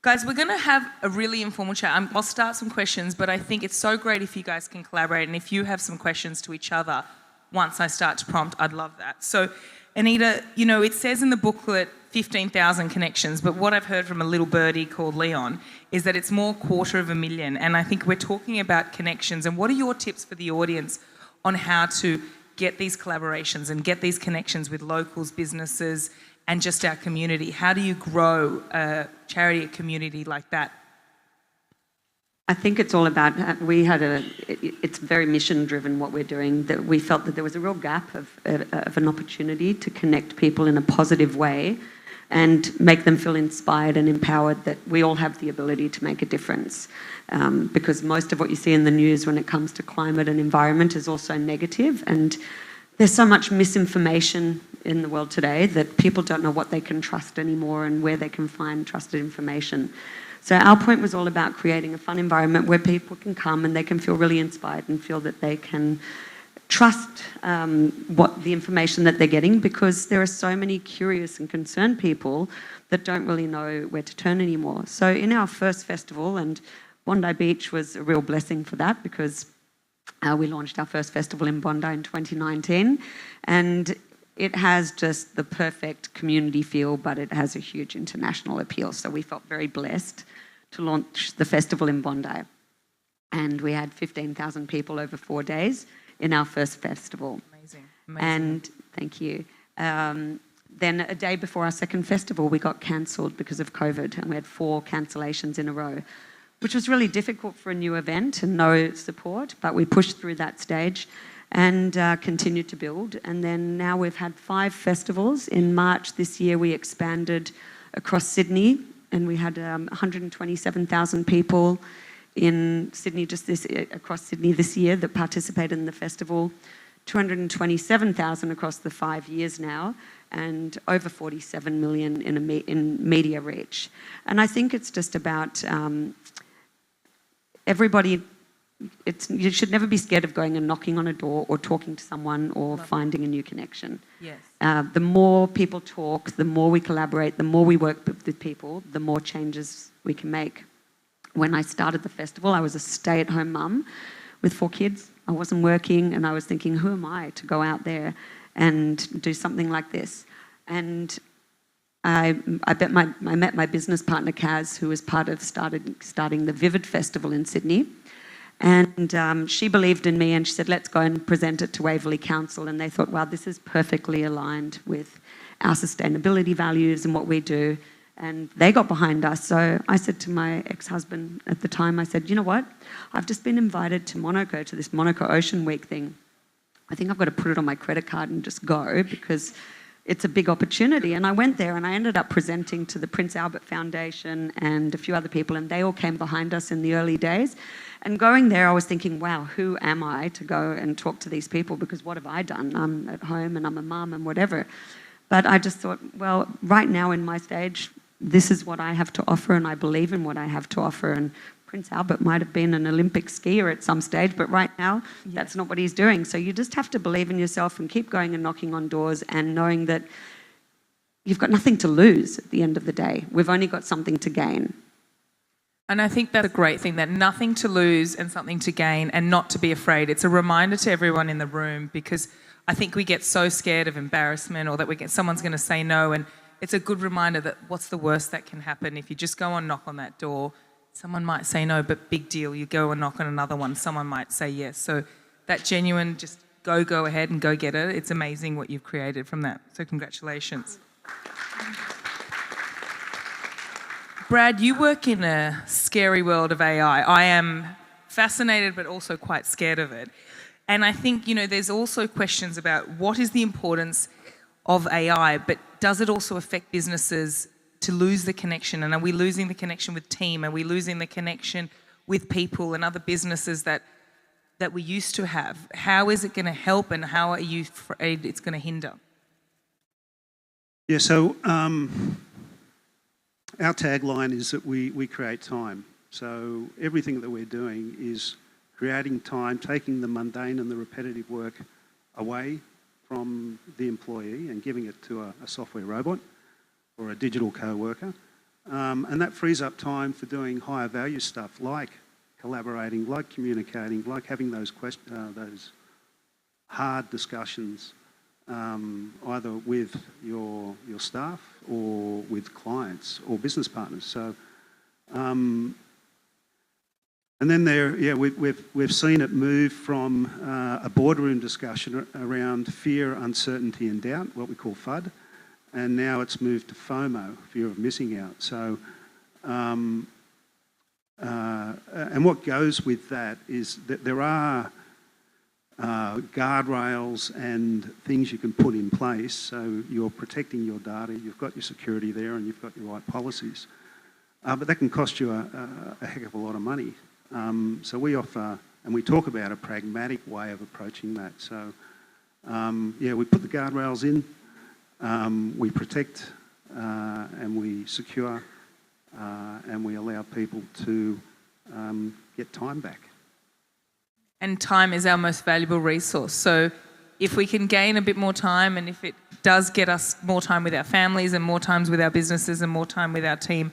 Guys, we're going to have a really informal chat. I'll start some questions, but I think it's so great if you guys can collaborate, and if you have some questions to each other once I start to prompt, I'd love that. So, Anita, you know, it says in the booklet 15,000 connections, but what I've heard from a little birdie called Leon is that it's more 250,000, and I think we're talking about connections. And what are your tips for the audience on how to get these collaborations and get these connections with locals, businesses, and just our community? How do you grow a charity, a community like that? I think it's all about, it's very mission driven what we're doing, that we felt that there was a real gap of an opportunity to connect people in a positive way and make them feel inspired and empowered that we all have the ability to make a difference. Because most of what you see in the news when it comes to climate and environment is also negative, and there's so much misinformation in the world today that people don't know what they can trust anymore and where they can find trusted information. So our point was all about creating a fun environment where people can come and they can feel really inspired and feel that they can trust what the information that they're getting, because there are so many curious and concerned people that don't really know where to turn anymore. So in our first festival, and Bondi Beach was a real blessing for that, because we launched our first festival in Bondi in 2019, and it has just the perfect community feel, but it has a huge international appeal. So we felt very blessed to launch the festival in Bondi. And we had 15,000 people over 4 days in our first festival. Amazing. And thank you. Then a day before our second festival, we got cancelled because of COVID, and we had 4 cancellations in a row, which was really difficult for a new event and no support, but we pushed through that stage and continued to build. And then now we've had 5 festivals. In March this year, we expanded across Sydney, and we had 127,000 people in Sydney, across Sydney this year that participated in the festival, 227,000 across the 5 years now, and over 47 million in media reach. And I think it's just about everybody. You should never be scared of going and knocking on a door or talking to someone or finding a new connection. Yes. The more people talk, the more we collaborate, the more we work with people, the more changes we can make. When I started the festival, I was a stay-at-home mum with 4 kids. I wasn't working, and I was thinking, who am I to go out there and do something like this? And I met my business partner, Kaz, who was part of starting the Vivid Festival in Sydney. And she believed in me, and she said, let's go and present it to Waverley Council. And they thought, wow, this is perfectly aligned with our sustainability values and what we do. And they got behind us. So I said to my ex-husband at the time, I said, you know what? I've just been invited to Monaco, to this Monaco Ocean Week thing. I think I've got to put it on my credit card and just go, because it's a big opportunity. And I went there and I ended up presenting to the Prince Albert Foundation and a few other people, and they all came behind us in the early days. And going there, I was thinking, wow, who am I to go and talk to these people? Because what have I done? I'm at home and I'm a mum and whatever. But I just thought, well, right now in my stage, this is what I have to offer, and I believe in what I have to offer. And Prince Albert might have been an Olympic skier at some stage, but right now, that's not what he's doing. So you just have to believe in yourself and keep going and knocking on doors and knowing that you've got nothing to lose at the end of the day. We've only got something to gain. And I think that's a great thing, that nothing to lose and something to gain, and not to be afraid. It's a reminder to everyone in the room, because I think we get so scared of embarrassment or that someone's going to say no, and it's a good reminder that what's the worst that can happen if you just go and knock on that door. Someone might say no, but big deal. You go and knock on another one, someone might say yes. So that genuine, just go ahead and go get it. It's amazing what you've created from that. So congratulations. Brad, you work in a scary world of AI. I am fascinated but also quite scared of it. And I think, there's also questions about what is the importance of AI, but does it also affect businesses to lose the connection? And are we losing the connection with team? Are we losing the connection with people and other businesses that we used to have? How is it going to help, and how are you afraid it's going to hinder? Yeah, so our tagline is that we create time. So everything that we're doing is creating time, taking the mundane and the repetitive work away from the employee and giving it to a software robot or a digital co-worker. And that frees up time for doing higher value stuff like collaborating, like communicating, like having those hard discussions, either with your staff or with clients or business partners. So, and then we've seen it move from a boardroom discussion around fear, uncertainty and doubt, what we call FUD, and now it's moved to FOMO, fear of missing out. So, and what goes with that is that there are guardrails and things you can put in place, so you're protecting your data, you've got your security there and you've got your right policies. But that can cost you a heck of a lot of money. So we offer, and we talk about a pragmatic way of approaching that. So we put the guardrails in, we protect and we secure, and we allow people to get time back. And time is our most valuable resource. So if we can gain a bit more time, and if it does get us more time with our families and more times with our businesses and more time with our team,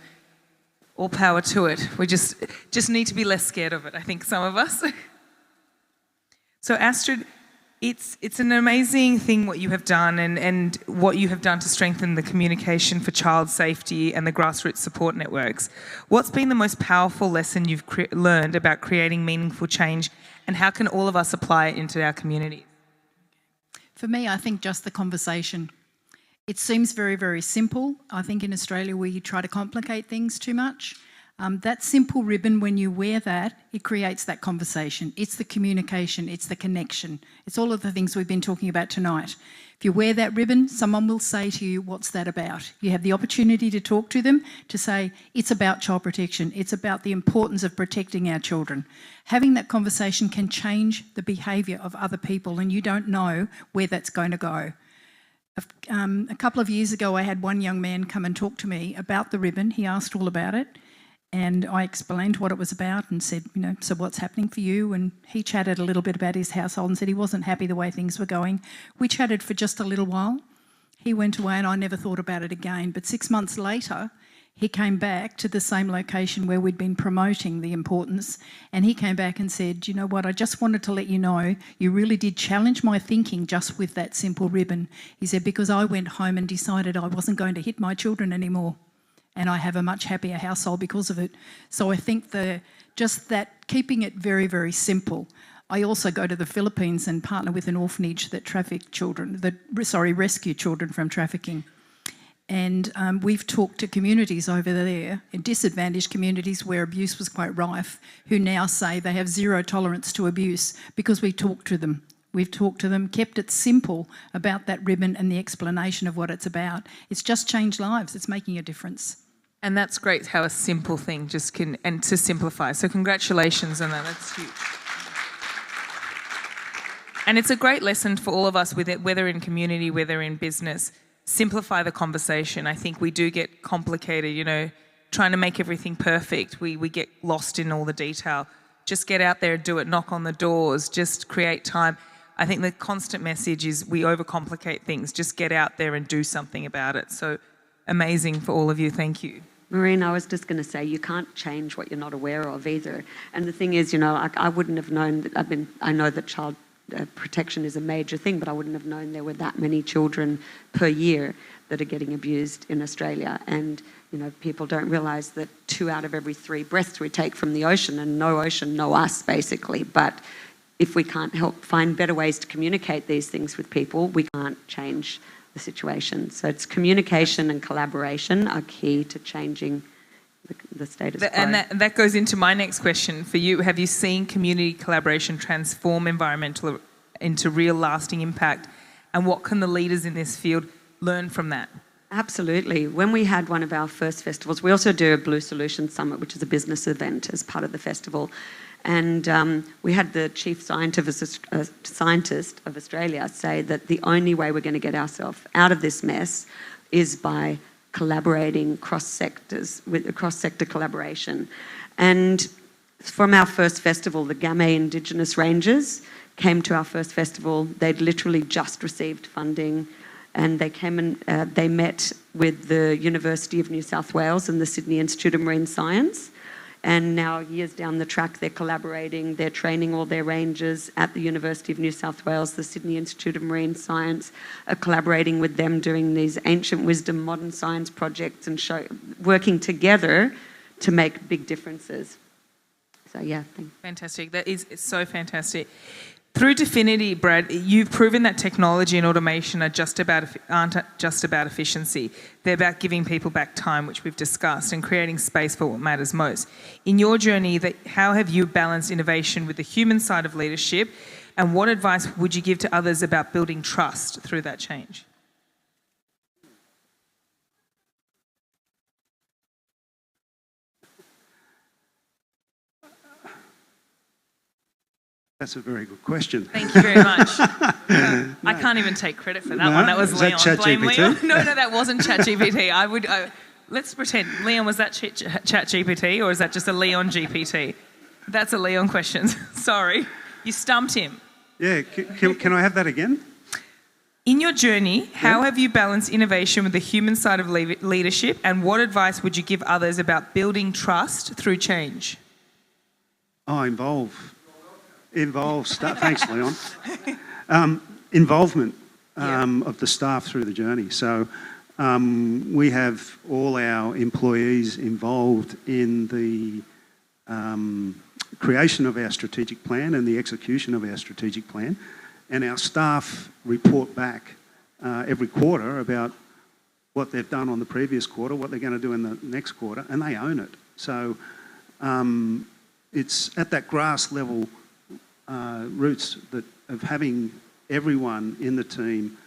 all power to it. We just need to be less scared of it, I think, some of us. So Astrid, it's an amazing thing what you have done, and what you have done to strengthen the communication for child safety and the grassroots support networks. What's been the most powerful lesson you've learned about creating meaningful change, and how can all of us apply it into our community? For me, I think just the conversation. It seems very, very simple. I think in Australia we try to complicate things too much. That simple ribbon, when you wear that, it creates that conversation. It's the communication, it's the connection. It's all of the things we've been talking about tonight. If you wear that ribbon, someone will say to you, what's that about? You have the opportunity to talk to them, to say, it's about child protection. It's about the importance of protecting our children. Having that conversation can change the behaviour of other people, and you don't know where that's going to go. A couple of years ago, I had one young man come and talk to me about the ribbon. He asked all about it, and I explained what it was about and said, so what's happening for you? And he chatted a little bit about his household and said he wasn't happy the way things were going. We chatted for just a little while. He went away and I never thought about it again. But 6 months later, he came back to the same location where we'd been promoting the importance, and he came back and said, you know what, I just wanted to let you know, you really did challenge my thinking just with that simple ribbon. He said, because I went home and decided I wasn't going to hit my children anymore, and I have a much happier household because of it. So I think just that keeping it very, very simple. I also go to the Philippines and partner with an orphanage that rescue children from trafficking. And we've talked to communities over there, in disadvantaged communities where abuse was quite rife, who now say they have zero tolerance to abuse because we talk to them. We've talked to them, kept it simple about that ribbon and the explanation of what it's about. It's just changed lives. It's making a difference. And that's great how a simple thing just can, and to simplify. So congratulations on that. That's huge. And it's a great lesson for all of us, with it, whether in community, whether in business. Simplify the conversation. I think we do get complicated, trying to make everything perfect. We get lost in all the detail. Just get out there, do it, knock on the doors, just create time. I think the constant message is we overcomplicate things. Just get out there and do something about it. So amazing for all of you. Thank you. Maureen, I was just going to say, you can't change what you're not aware of either. And the thing is, I wouldn't have known that I know that child protection is a major thing, but I wouldn't have known there were that many children per year that are getting abused in Australia. And, people don't realise that 2 out of every 3 breaths we take from the ocean, and no ocean, no us, basically. But if we can't help find better ways to communicate these things with people, we can't change the situation. So it's communication and collaboration are key to changing the status quo. And that goes into my next question for you. Have you seen community collaboration transform environmental into real lasting impact? And what can the leaders in this field learn from that? Absolutely. When we had one of our first festivals, we also do a Blue Solution Summit, which is a business event as part of the festival. And we had the chief scientist of Australia say that the only way we're going to get ourselves out of this mess is by collaborating cross-sector collaboration. And from our first festival, the Gamay Indigenous Rangers came to our first festival. They'd literally just received funding, and they came and they met with the University of New South Wales and the Sydney Institute of Marine Science. And now, years down the track, they're collaborating, they're training all their rangers at the University of New South Wales. The Sydney Institute of Marine Science are collaborating with them, doing these ancient wisdom, modern science projects, and working together to make big differences. So, yeah, thanks. Fantastic. That is so fantastic. Through Definity, Brad, you've proven that technology and automation aren't just about efficiency. They're about giving people back time, which we've discussed, and creating space for what matters most. In your journey, how have you balanced innovation with the human side of leadership, and what advice would you give to others about building trust through that change? That's a very good question. Thank you very much. I can't even take credit for that one. That was Leon. Blame Leon. No, that wasn't ChatGPT. Let's pretend. Leon, was that ChatGPT or is that just a Leon GPT? That's a Leon question. Sorry. You stumped him. Yeah, can I have that again? In your journey, how have you balanced innovation with the human side of leadership, and what advice would you give others about building trust through change? Involve staff. Thanks, Leon. Involvement of the staff through the journey. So we have all our employees involved in the creation of our strategic plan and the execution of our strategic plan. And our staff report back every quarter about what they've done on the previous quarter, what they're going to do in the next quarter, and they own it. So it's at that grass level roots of having everyone in the team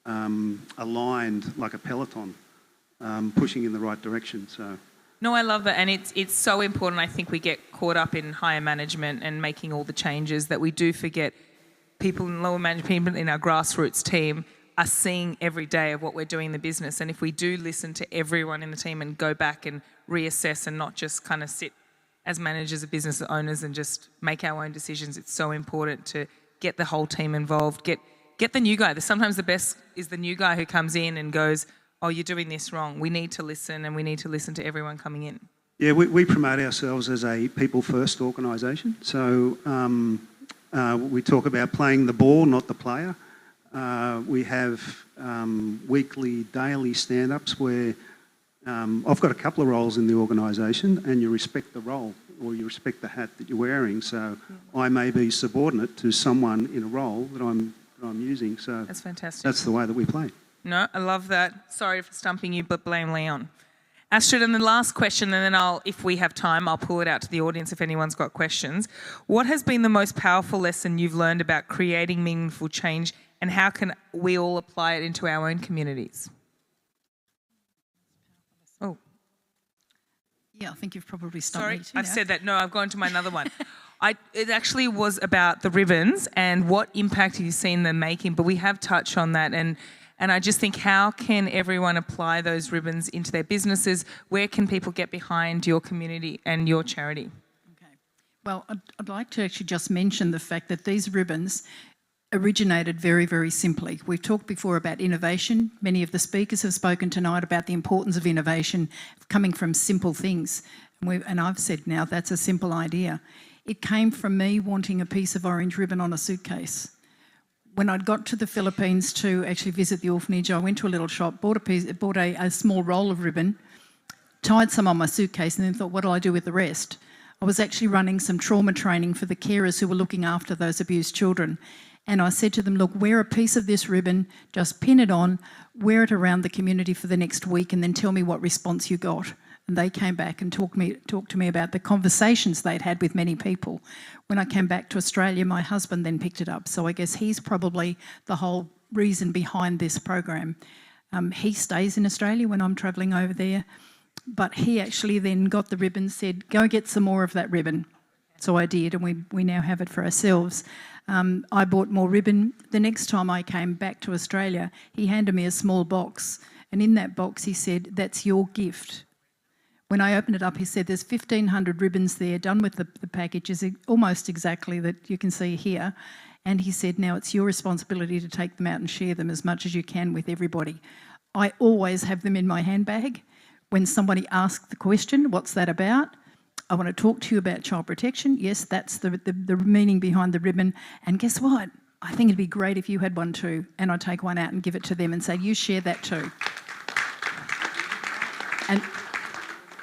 aligned like a peloton, pushing in the right direction. So. No, I love that, and it's so important. I think we get caught up in higher management and making all the changes that we do forget people in lower management, people in our grassroots team are seeing every day of what we're doing in the business. And if we do listen to everyone in the team and go back and reassess and not just kind of sit as managers of business owners and just make our own decisions, it's so important to get the whole team involved, get the new guy. Sometimes the best is the new guy who comes in and goes, oh, you're doing this wrong. We need to listen, and we need to listen to everyone coming in. Yeah, we promote ourselves as a people-first organisation. So we talk about playing the ball, not the player. We have weekly, daily stand-ups where I've got a couple of roles in the organisation, and you respect the role or you respect the hat that you're wearing. So I may be subordinate to someone in a role that I'm using. So that's fantastic. That's the way that we play. No, I love that. Sorry for stumping you, but blame Leon. Astrid, and the last question, and then if we have time, I'll pull it out to the audience if anyone's got questions. What has been the most powerful lesson you've learned about creating meaningful change, and how can we all apply it into our own communities? Oh. Yeah, I think you've probably stumped Sorry, me too I've now. said that. No, I've gone to my another one. It actually was about the ribbons and what impact you've seen them making, but we have touched on that, and I just think, how can everyone apply those ribbons into their businesses? Where can people get behind your community and your charity? Well, I'd like to actually just mention the fact that these ribbons originated very, very simply. We've talked before about innovation. Many of the speakers have spoken tonight about the importance of innovation coming from simple things. And I've said now that's a simple idea. It came from me wanting a piece of orange ribbon on a suitcase. When I'd got to the Philippines to actually visit the orphanage, I went to a little shop, bought a small roll of ribbon, tied some on my suitcase, and then thought, what do I do with the rest? I was actually running some trauma training for the carers who were looking after those abused children. And I said to them, look, wear a piece of this ribbon, just pin it on, wear it around the community for the next week, and then tell me what response you got. And they came back and talked to me about the conversations they'd had with many people. When I came back to Australia, my husband then picked it up. So I guess he's probably the whole reason behind this program. He stays in Australia when I'm travelling over there, but he actually then got the ribbon, said, go get some more of that ribbon. So I did, and we now have it for ourselves. I bought more ribbon. The next time I came back to Australia, he handed me a small box, and in that box he said, that's your gift. When I opened it up, he said, there's 1,500 ribbons there, done with the packages, almost exactly that you can see here. And he said, now it's your responsibility to take them out and share them as much as you can with everybody. I always have them in my handbag. When somebody asks the question, what's that about? I want to talk to you about child protection. Yes, that's the meaning behind the ribbon. And guess what? I think it'd be great if you had one too. And I'd take one out and give it to them and say, you share that too. And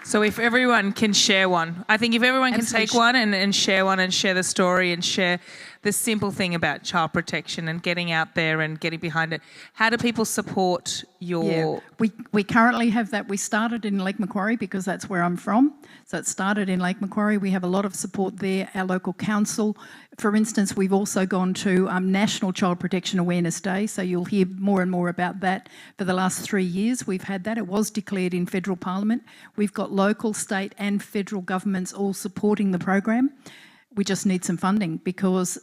so if everyone can share one, I think if everyone can take one and share one and share the story and share the simple thing about child protection and getting out there and getting behind it, how do people support your... Yeah, we currently have that. We started in Lake Macquarie because that's where I'm from. So it started in Lake Macquarie. We have a lot of support there, our local council. For instance, we've also gone to National Child Protection Awareness Day, so you'll hear more and more about that. For the last 3 years, we've had that. It was declared in federal parliament. We've got local, state and federal governments all supporting the program. We just need some funding because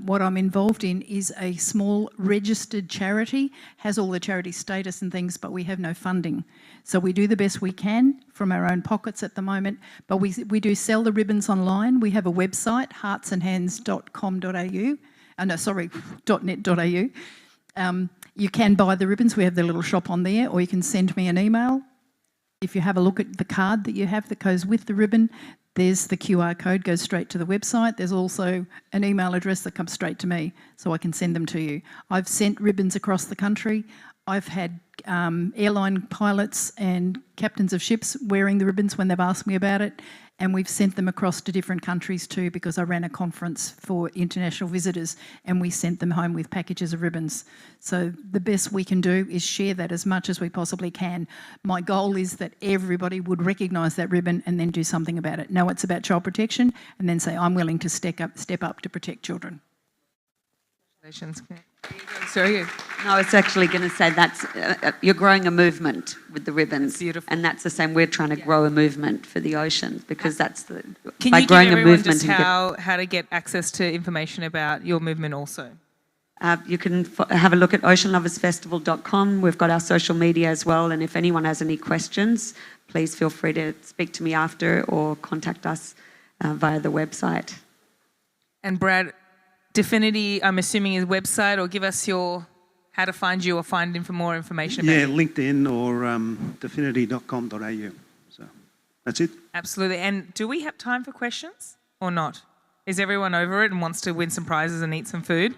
what I'm involved in is a small registered charity, has all the charity status and things, but we have no funding. So we do the best we can from our own pockets at the moment, but we do sell the ribbons online. We have a website, heartsandhands.com.au. You can buy the ribbons. We have the little shop on there, or you can send me an email. If you have a look at the card that you have that goes with the ribbon, there's the QR code, goes straight to the website. There's also an email address that comes straight to me, so I can send them to you. I've sent ribbons across the country. I've had airline pilots and captains of ships wearing the ribbons when they've asked me about it, and we've sent them across to different countries too, because I ran a conference for international visitors and we sent them home with packages of ribbons. So the best we can do is share that as much as we possibly can. My goal is that everybody would recognise that ribbon and then do something about it. Know it's about child protection and then say, I'm willing to step up to protect children. Congratulations. Sorry. No, I was actually going to say that's you're growing a movement with the ribbons. That's beautiful. And that's the same. We're trying to grow a movement for the oceans because that's the Can by you give growing a everyone movement just how to get access to information about your movement also? You can have a look at oceanloversfestival.com. We've got our social media as well, and if anyone has any questions, please feel free to speak to me after or contact us via the website. And Brad, Definity, I'm assuming, is website, or give us your how to find you or find more information about Yeah, you. LinkedIn or definity.com.au. So that's it. Absolutely. And do we have time for questions or not? Is everyone over it and wants to win some prizes and eat some food?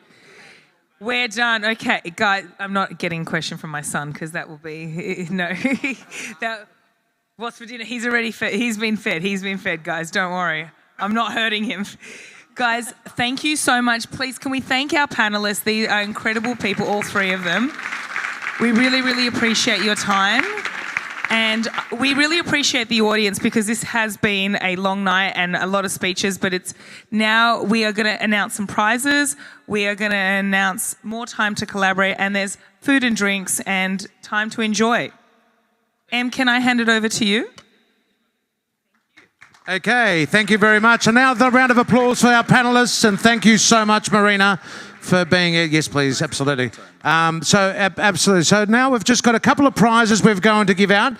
We're done. Okay, guys, I'm not getting a question from my son because that will be, no. What's for dinner? He's already fed. He's been fed, guys. Don't worry. I'm not hurting him. Guys, thank you so much. Please, can we thank our panellists? These are incredible people, all three of them. We really, really appreciate your time. And we really appreciate the audience because this has been a long night and a lot of speeches, but it's now we are going to announce some prizes. We are going to announce more time to collaborate, and there's food and drinks and time to enjoy. Em, can I hand it over to you? Okay, thank you very much. And now the round of applause for our panellists, and thank you so much, Marina, for being here. Yes, please, absolutely. Absolutely. So now we've just got a couple of prizes we're going to give out,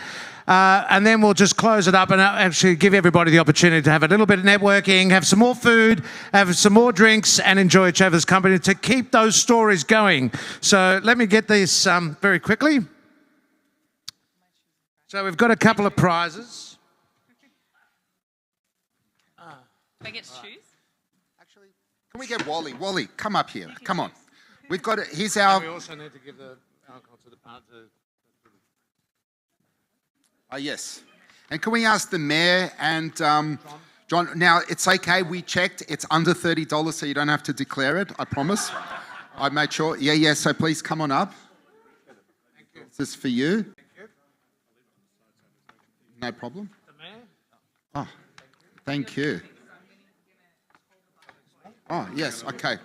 and then we'll just close it up and actually give everybody the opportunity to have a little bit of networking, have some more food, have some more drinks, and enjoy each other's company to keep those stories going. So let me get this very quickly. So we've got a couple of prizes. I get to choose? Can we get Wally? Wally, come up here. Come on. We've got it. Here's our... We also need to give the alcohol to the part to... Oh, yes. And can we ask the mayor and John? Now, it's okay. We checked. It's under $30, so you don't have to declare it. I promise. I made sure. Yeah. So please come on up. Thank you. This is for you. Thank you. No problem. The mayor? Oh, thank you. Oh, yes. Okay.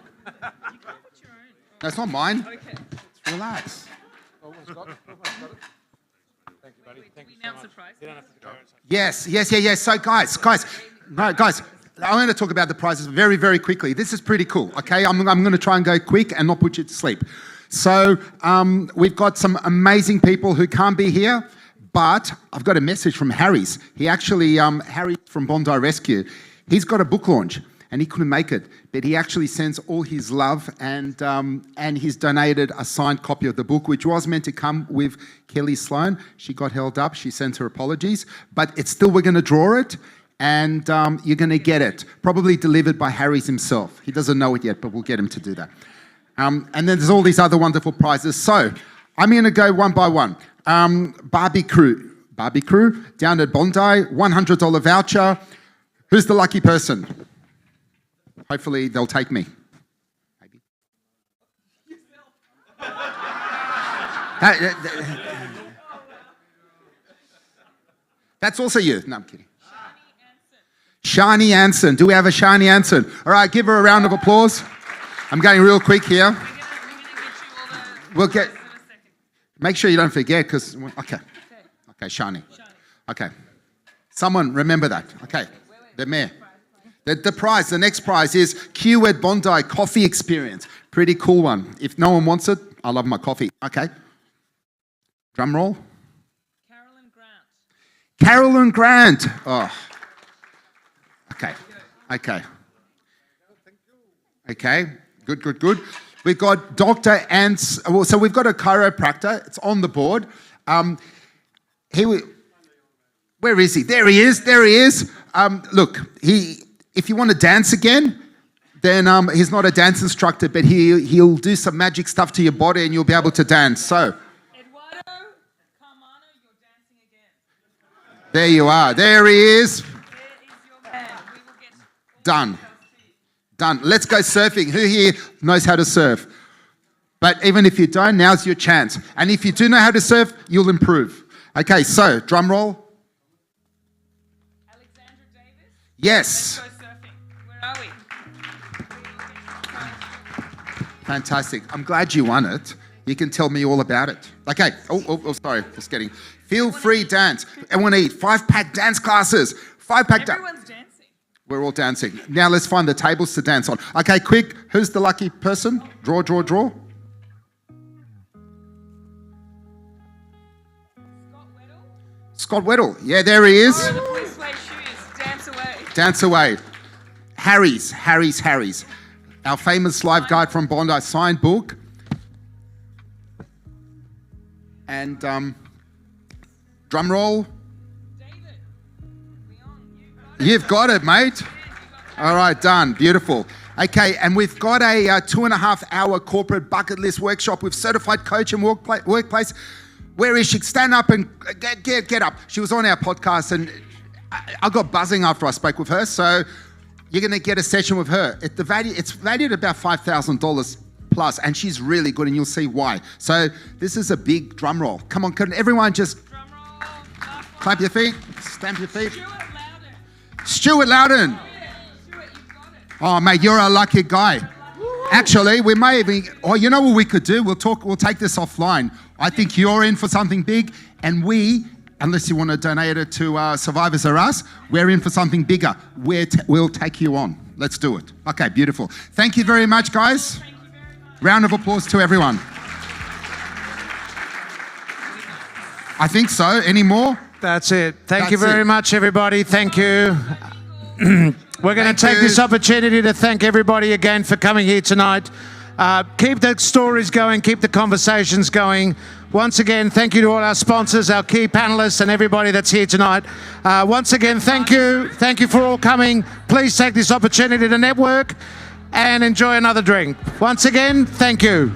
That's not mine. Okay. Relax. Almost got it. Thank you, buddy. Thank you so much. You don't have to declare it. Yes. So, guys, I'm going to talk about the prizes very, very quickly. This is pretty cool, okay? I'm going to try and go quick and not put you to sleep. So, we've got some amazing people who can't be here, but I've got a message from Harry's. He actually, Harry from Bondi Rescue, he's got a book launch. And he couldn't make it, but he actually sends all his love, and he's donated a signed copy of the book, which was meant to come with Kelly Sloan. She got held up. She sent her apologies, but it's still, we're going to draw it, and you're going to get it, probably delivered by Harry's himself. He doesn't know it yet, but we'll get him to do that. And then there's all these other wonderful prizes. So I'm going to go one by one. Barbie Crew down at Bondi, $100 voucher. Who's the lucky person? Hopefully they'll take me. Maybe. That's also you. No, I'm kidding. Shani Anson. Do we have a Shani Anson? All right, give her a round of applause. I'm going real quick here. We'll get... Make sure you don't forget, because... Okay, Shani. Okay. Someone remember that. Okay, the mayor. The prize, the next prize is Q at Bondi Coffee Experience. Pretty cool one. If no one wants it, I love my coffee. Okay. Drum roll. Carolyn Grant. Oh. Okay. Good. We've got Dr. Ants. Well, so we've got a chiropractor. It's on the board. Where is he? There he is. Look, if you want to dance again, then he's not a dance instructor, but he'll do some magic stuff to your body and you'll be able to dance. So, there you are. There he is. Done. Let's go surfing. Who here knows how to surf? But even if you don't, now's your chance. And if you do know how to surf, you'll improve. Okay, so drum roll. Yes. Fantastic. I'm glad you won it. You can tell me all about it. Okay. Oh, sorry. Just kidding. Feel free dance. I want to eat 5-pack dance classes. 5-pack dance. Everyone's dancing. We're all dancing. Now let's find the tables to dance on. Okay, quick. Who's the lucky person? Draw. Scott Weddle. Yeah, there he is. The blue suede shoes. Dance away. Dance away. Harry's. Our famous live guide from Bondi, signed book. And drum roll. You've got it, mate. All right, done. Beautiful. Okay, and we've got a 2.5-hour corporate bucket list workshop with certified coach and workplace. Where is she? Stand up and get up. She was on our podcast, and I got buzzing after I spoke with her. So you're going to get a session with her. It's valued at about $5,000 plus, and she's really good, and you'll see why. So this is a big drum roll. Come on, can everyone just... Drum roll. Clap your feet. Stamp your feet. Stuart Loudon. Oh, mate, you're a lucky guy. Actually, we may even, you know what we could do? We'll take this offline. I think you're in for something big, and we, unless you want to donate it to Survivors Are Us, we're in for something bigger. We'll take you on. Let's do it. Okay, beautiful. Thank you very much, guys. Round of applause to everyone. I think so. Any more? That's it. Thank you That's very it. much, everybody. Thank you. We're going to take this opportunity to thank everybody again for coming here tonight. Keep the stories going, keep the conversations going. Once again, thank you to all our sponsors, our key panelists, and everybody that's here tonight. Once again, thank you. Thank you for all coming. Please take this opportunity to network and enjoy another drink. Once again, thank you.